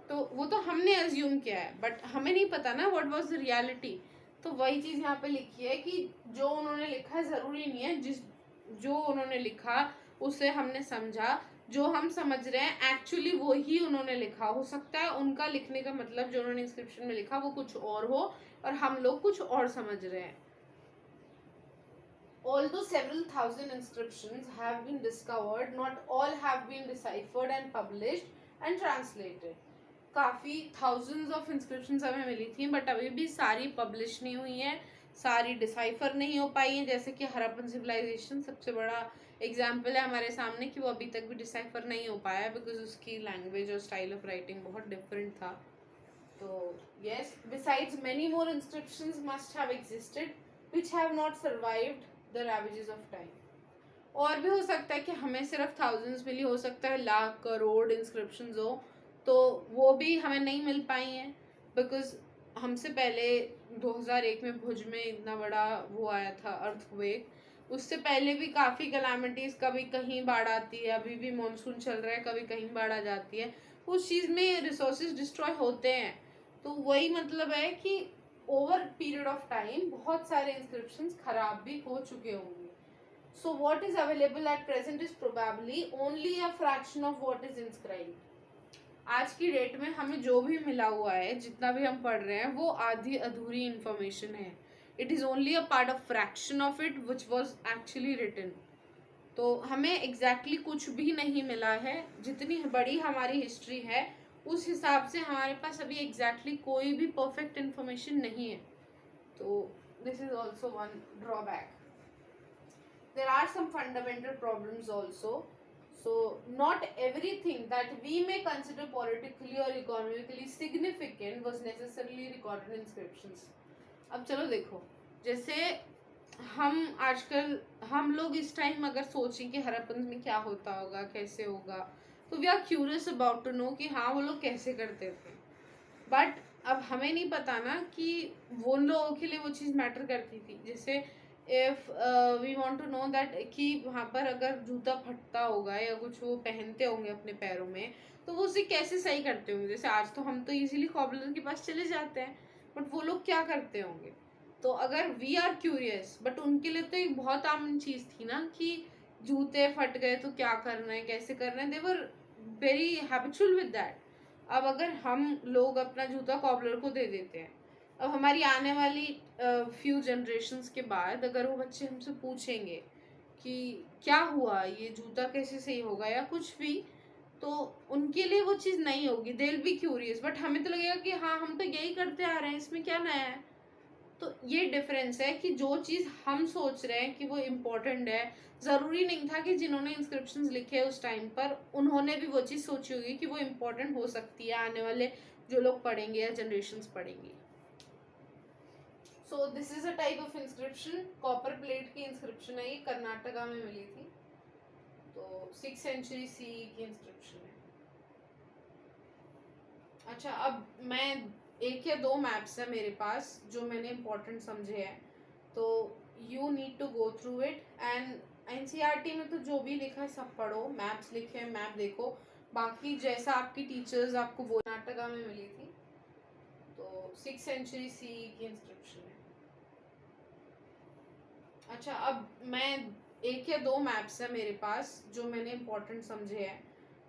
तो वो तो हमने अज्यूम किया है, बट हमें नहीं पता ना व्हाट वाज द रियलिटी. तो वही चीज़ यहाँ पे लिखी है कि जो उन्होंने लिखा है ज़रूरी नहीं है जो उन्होंने लिखा उसे हमने समझा, जो हम समझ रहे हैं एक्चुअली वो ही उन्होंने लिखा. हो सकता है उनका लिखने का मतलब जो उन्होंने इंस्क्रिप्शन में लिखा वो कुछ और हो और हम लोग कुछ और समझ रहे हैं. Although several thousand inscriptions have been discovered, not all have been deciphered and published and translated. काफ़ी thousands of inscriptions हमें मिली थी, बट अभी भी सारी पब्लिश नहीं हुई हैं, सारी डिसाइफर नहीं हो पाई हैं. जैसे कि हरप्पन सिविलाइजेशन सबसे बड़ा एग्जाम्पल है हमारे सामने कि वो अभी तक भी डिसाइफर नहीं हो पाया बिकॉज उसकी लैंग्वेज और स्टाइल ऑफ राइटिंग बहुत डिफरेंट था. तो yes, besides many more inscriptions must have existed which have not survived the ravages of time. और भी हो सकता है कि हमें सिर्फ थाउजेंड्स मिली, हो सकता है लाख करोड़ इंस्क्रिप्शंस हो, तो वो भी हमें नहीं मिल पाई हैं बिकॉज हमसे पहले 2001 में भुज में इतना बड़ा वो आया था अर्थक्वेक. उससे पहले भी काफ़ी कैलामिटीज़, कभी कहीं बाढ़ आती है, अभी भी मॉनसून चल रहा है, कभी कहीं बाढ़ आ जाती है, उस चीज़ में रिसोर्सेज डिस्ट्रॉय होते हैं. तो वही मतलब है कि ओवर पीरियड ऑफ टाइम बहुत सारे इंस्क्रिप्शंस खराब भी हो चुके होंगे. So what is available at present is probably only a fraction of what is inscribed. आज की डेट में हमें जो भी मिला हुआ है, जितना भी हम पढ़ रहे हैं, वो आधी अधूरी इंफॉर्मेशन है. It is only a part of fraction of it which was actually written. तो हमें एग्जैक्टली कुछ भी नहीं मिला है. जितनी बड़ी हमारी हिस्ट्री है उस हिसाब से हमारे पास अभी एग्जैक्टली कोई भी परफेक्ट इंफॉर्मेशन नहीं है. तो this is also one drawback. There are some fundamental problems also. So not everything that we may consider politically or economically significant was necessarily recorded in inscriptions. अब चलो देखो, जैसे हम लोग इस टाइम अगर सोचें कि हरप्पन में क्या होता होगा, कैसे होगा, तो we are curious about to know कि हाँ वो लोग कैसे करते थे. बट अब हमें नहीं पता ना कि वो लोगों के लिए वो चीज़ मैटर करती थी. जैसे if we want to know that कि वहाँ पर अगर जूता फटता होगा या कुछ वो पहनते होंगे अपने पैरों में, तो वो उसे कैसे सही करते होंगे. जैसे आज तो हम तो इजीली कॉबलर के पास चले जाते हैं, बट वो लोग क्या करते होंगे. तो अगर वी आर क्यूरियस, बट उनके लिए तो एक बहुत आम चीज़ थी ना कि जूते फट गए तो क्या करना है, कैसे करना है. They were very habitual with that. अब अगर हम लोग अपना जूता कॉबलर को दे देते हैं, अब हमारी आने वाली फ्यू जनरेशन्स के बाद अगर वो बच्चे हमसे पूछेंगे कि क्या हुआ, ये जूता कैसे सही होगा या कुछ भी, तो उनके लिए वो चीज़ नहीं होगी. They will be curious, but हमें तो लगेगा कि हाँ हम तो यही करते आ रहे हैं, इसमें क्या नया है. तो ये डिफरेंस है कि जो चीज़ हम सोच रहे हैं कि वो इम्पोर्टेंट है, ज़रूरी नहीं था कि जिन्होंने इंस्क्रिप्शंस लिखे उस टाइम पर उन्होंने भी वो चीज़ सोची होगी कि वो इम्पोर्टेंट हो सकती है आने वाले जो लोग पढ़ेंगे या जनरेशन्स पढ़ेंगी. So this is a type of inscription. Copper plate की इंस्क्रिप्शन है, ये कर्नाटका में मिली थी. तो 6th सेंचुरी सी की इंस्क्रिप्शन है। अच्छा, अब मैं एक या दो मैप्स है मेरे पास जो मैंने इम्पोर्टेंट समझे हैं, तो you need to go through it. And NCERT में तो जो भी लिखा है सब पढ़ो, मैप्स लिखे हैं मैप देखो, बाकी जैसा आपकी टीचर्स आपको वो कर्नाटका में मिली थी, तो 6th सेंचुरी सी की इंस्क्रिप्शन है। अच्छा, अब मैं एक या दो मैप्स है मेरे पास जो मैंने इम्पोर्टेंट समझे हैं,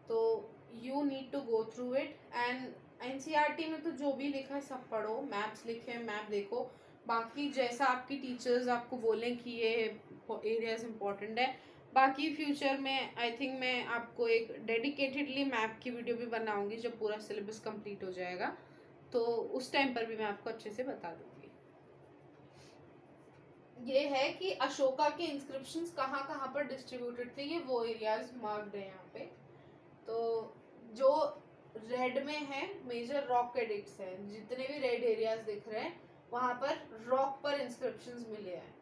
तो you need to go through it. And NCERT में तो जो भी लिखा है सब पढ़ो, मैप्स लिखे हैं मैप देखो, बाकी जैसा आपकी टीचर्स आपको बोलें कि ये एरियाज इम्पोर्टेंट है। बाकी फ्यूचर में आई थिंक मैं आपको एक डेडिकेटेडली मैप की वीडियो भी बनाऊंगी जब पूरा सिलेबस कंप्लीट हो जाएगा, तो उस टाइम पर भी मैं आपको अच्छे से बता दूंगी। ये है कि अशोका के इंस्क्रिप्शंस कहाँ कहाँ पर डिस्ट्रीब्यूटेड थे, ये वो एरियाज मार्क्ड है यहाँ पे। तो जो रेड में है मेजर रॉक एडिक्ट्स है, जितने भी रेड एरियाज दिख रहे हैं वहाँ पर रॉक पर इंस्क्रिप्शंस मिले हैं।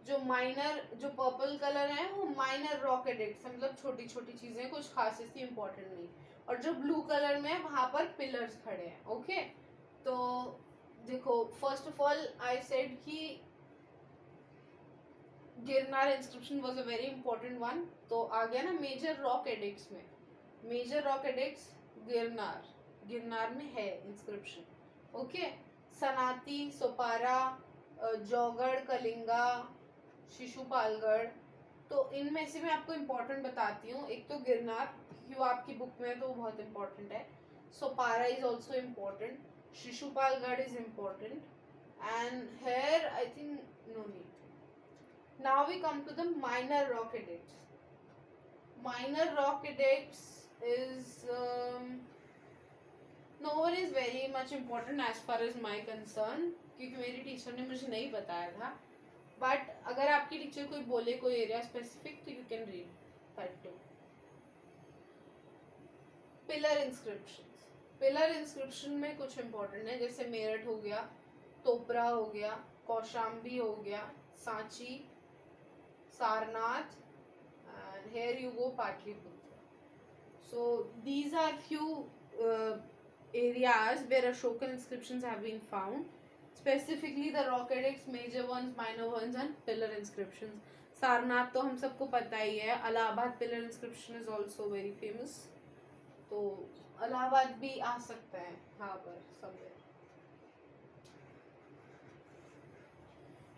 जो माइनर, जो पर्पल कलर है वो माइनर रॉक एडिक्ट्स, मतलब छोटी छोटी चीजें, कुछ खास इतनी इंपॉर्टेंट नहीं। और जो ब्लू कलर में है वहाँ पर पिलर्स खड़े हैं। ओके, तो देखो first of all I said कि Girnar inscription was a very important one, तो आ गया ना मेजर रॉक एडिक्ट्स में। Major rock edicts Girnar, Girnar में है इंस्क्रिप्शन। ओके, सनाती, सोपारा, जौगढ़, कलिंगा, शिशुपालगढ़, तो इनमें से मैं आपको इम्पोर्टेंट बताती हूँ। एक तो गिरनार, क्यों आपकी बुक में तो बहुत इम्पोर्टेंट है। Sopara is also important, Shishupalgarh is important, and here I think no need. Now we come to the minor rock edicts. Minor rock edicts is no one is very much important as far as my concern, क्योंकि मेरी teacher ने मुझे नहीं बताया था। But अगर आपकी teacher कोई बोले कोई एरिया स्पेसिफिक, तो you can read that too. Pillar inscriptions, pillar inscription में कुछ इम्पोर्टेंट है, जैसे मेरठ हो गया, तोपरा हो गया, कौशाम्बी हो गया, Sanchi, Sarnath, and here you go Patliputra. So these are few areas where Ashokan inscriptions have been found. Specifically the rock edicts, major ones, minor ones, and pillar inscriptions. Sarnath तो हम सबको पता ही है। Allahabad pillar inscription is also very famous, तो इलाहाबाद भी आ सकता है यहाँ पर somewhere.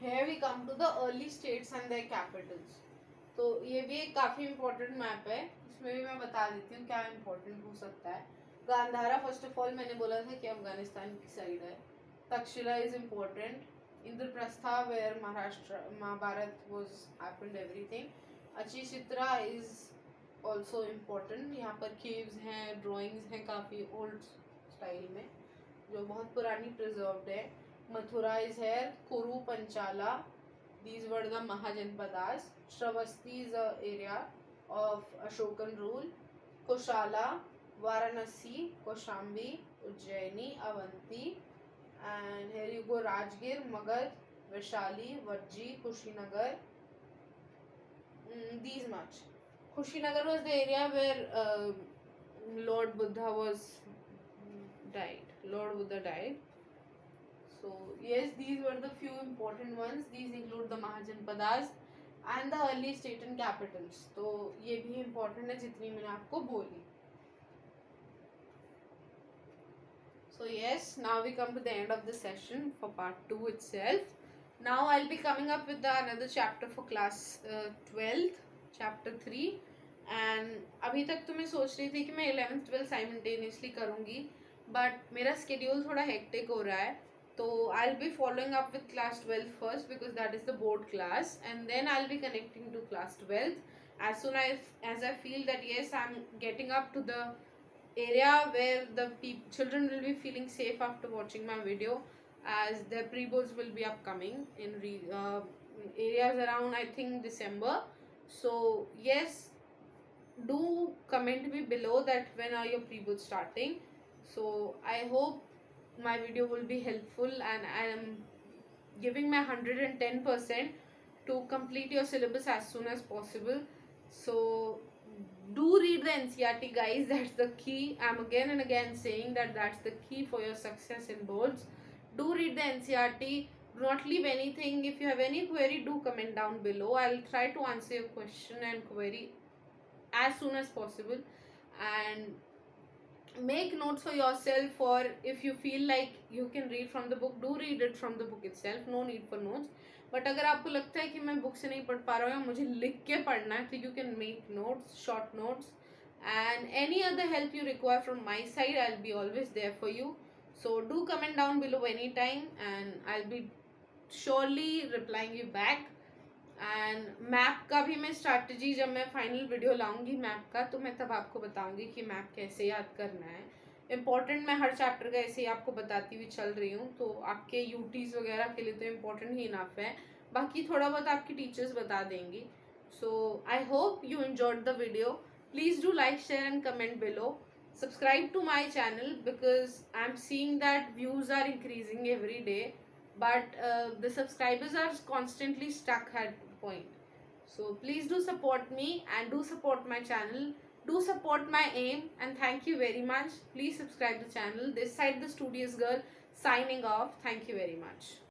Here we come to the early states and their capitals. तो ये भी एक काफ़ी इम्पोर्टेंट मैप है, इसमें भी मैं बता देती हूँ क्या इम्पोर्टेंट हो सकता है। गांधारा फर्स्ट ऑफ ऑल मैंने बोला था कि अफगानिस्तान की साइड है। Takshashila is important, Indraprastha where Maharashtra Mahabharata was happened everything. Ahichchhatra is also important, यहाँ पर केव्स हैं, ड्राइंग्स हैं काफ़ी ओल्ड स्टाइल में जो बहुत पुरानी प्रिजर्व्ड है। Mathura is here, Kuru, Panchala, these were the Mahajanpadas. Shravasti is the area of Ashokan rule. Koshala, Varanasi, Koshambi, Ujjaini, Avanti, and here you go Rajgir, Magad, Vaishali, Varji, Kushinagar. These much. Kushinagar was the area where Lord Buddha was died. Lord Buddha died. So yes, these were the few important ones. These include the Mahajanpadas and the early state and capitals. तो ये भी important है जितनी मैंने आपको बोली। So yes, now we come to the end of the session for part 2 itself. Now I'll be coming up with another chapter for class 12th, chapter 3. And अभी तक तो मैं सोच रही थी कि मैं 11th 12th simultaneously करूँगी, but मेरा schedule थोड़ा hectic हो रहा है, so I'll be following up with class 12 first because that is the board class, and then I'll be connecting to class 12 as soon as I feel that yes, I'm getting up to the area where the children will be feeling safe after watching my video, as their pre-boards will be upcoming in areas around I think December. So yes, do comment me below that when are your pre-boards starting. So I hope my video will be helpful, and I am giving my 110% to complete your syllabus as soon as possible. So do read the NCERT, guys. That's the key. I'm again and again saying that that's the key for your success in boards. Do read the NCERT. Do not leave anything. If you have any query, do comment down below. I'll try to answer your question and query as soon as possible. And make notes for yourself, or if you feel like you can read from the book, do read it from the book itself. No need for notes. But अगर आपको लगता है कि मैं book से नहीं पढ़ पा रहा हूँ या मुझे लिख के पढ़ना है, तो you can make notes, short notes, and any other help you require from my side, I'll be always there for you. So do comment down below anytime and I'll be surely replying you back. And map का भी मैं strategy, जब मैं final video लाऊंगी map का, तो मैं तब आपको बताऊंगी कि मैप कैसे याद करना है. इम्पॉर्टेंट मैं हर चैप्टर का ऐसे ही आपको बताती हुई चल रही हूँ, तो आपके यूटीज वगैरह के लिए तो इम्पॉर्टेंट ही इनफ है. बाकी थोड़ा बहुत आपकी टीचर्स बता देंगी. So I hope you enjoyed the video. Please do like, share and comment below. Subscribe to my channel because I'm seeing that views are increasing every day, but the subscribers are constantly stuck at point. So please do support me and do support my channel. Do support my aim, and thank you very much. Please subscribe the channel. This side the Studious Girl signing off. Thank you very much.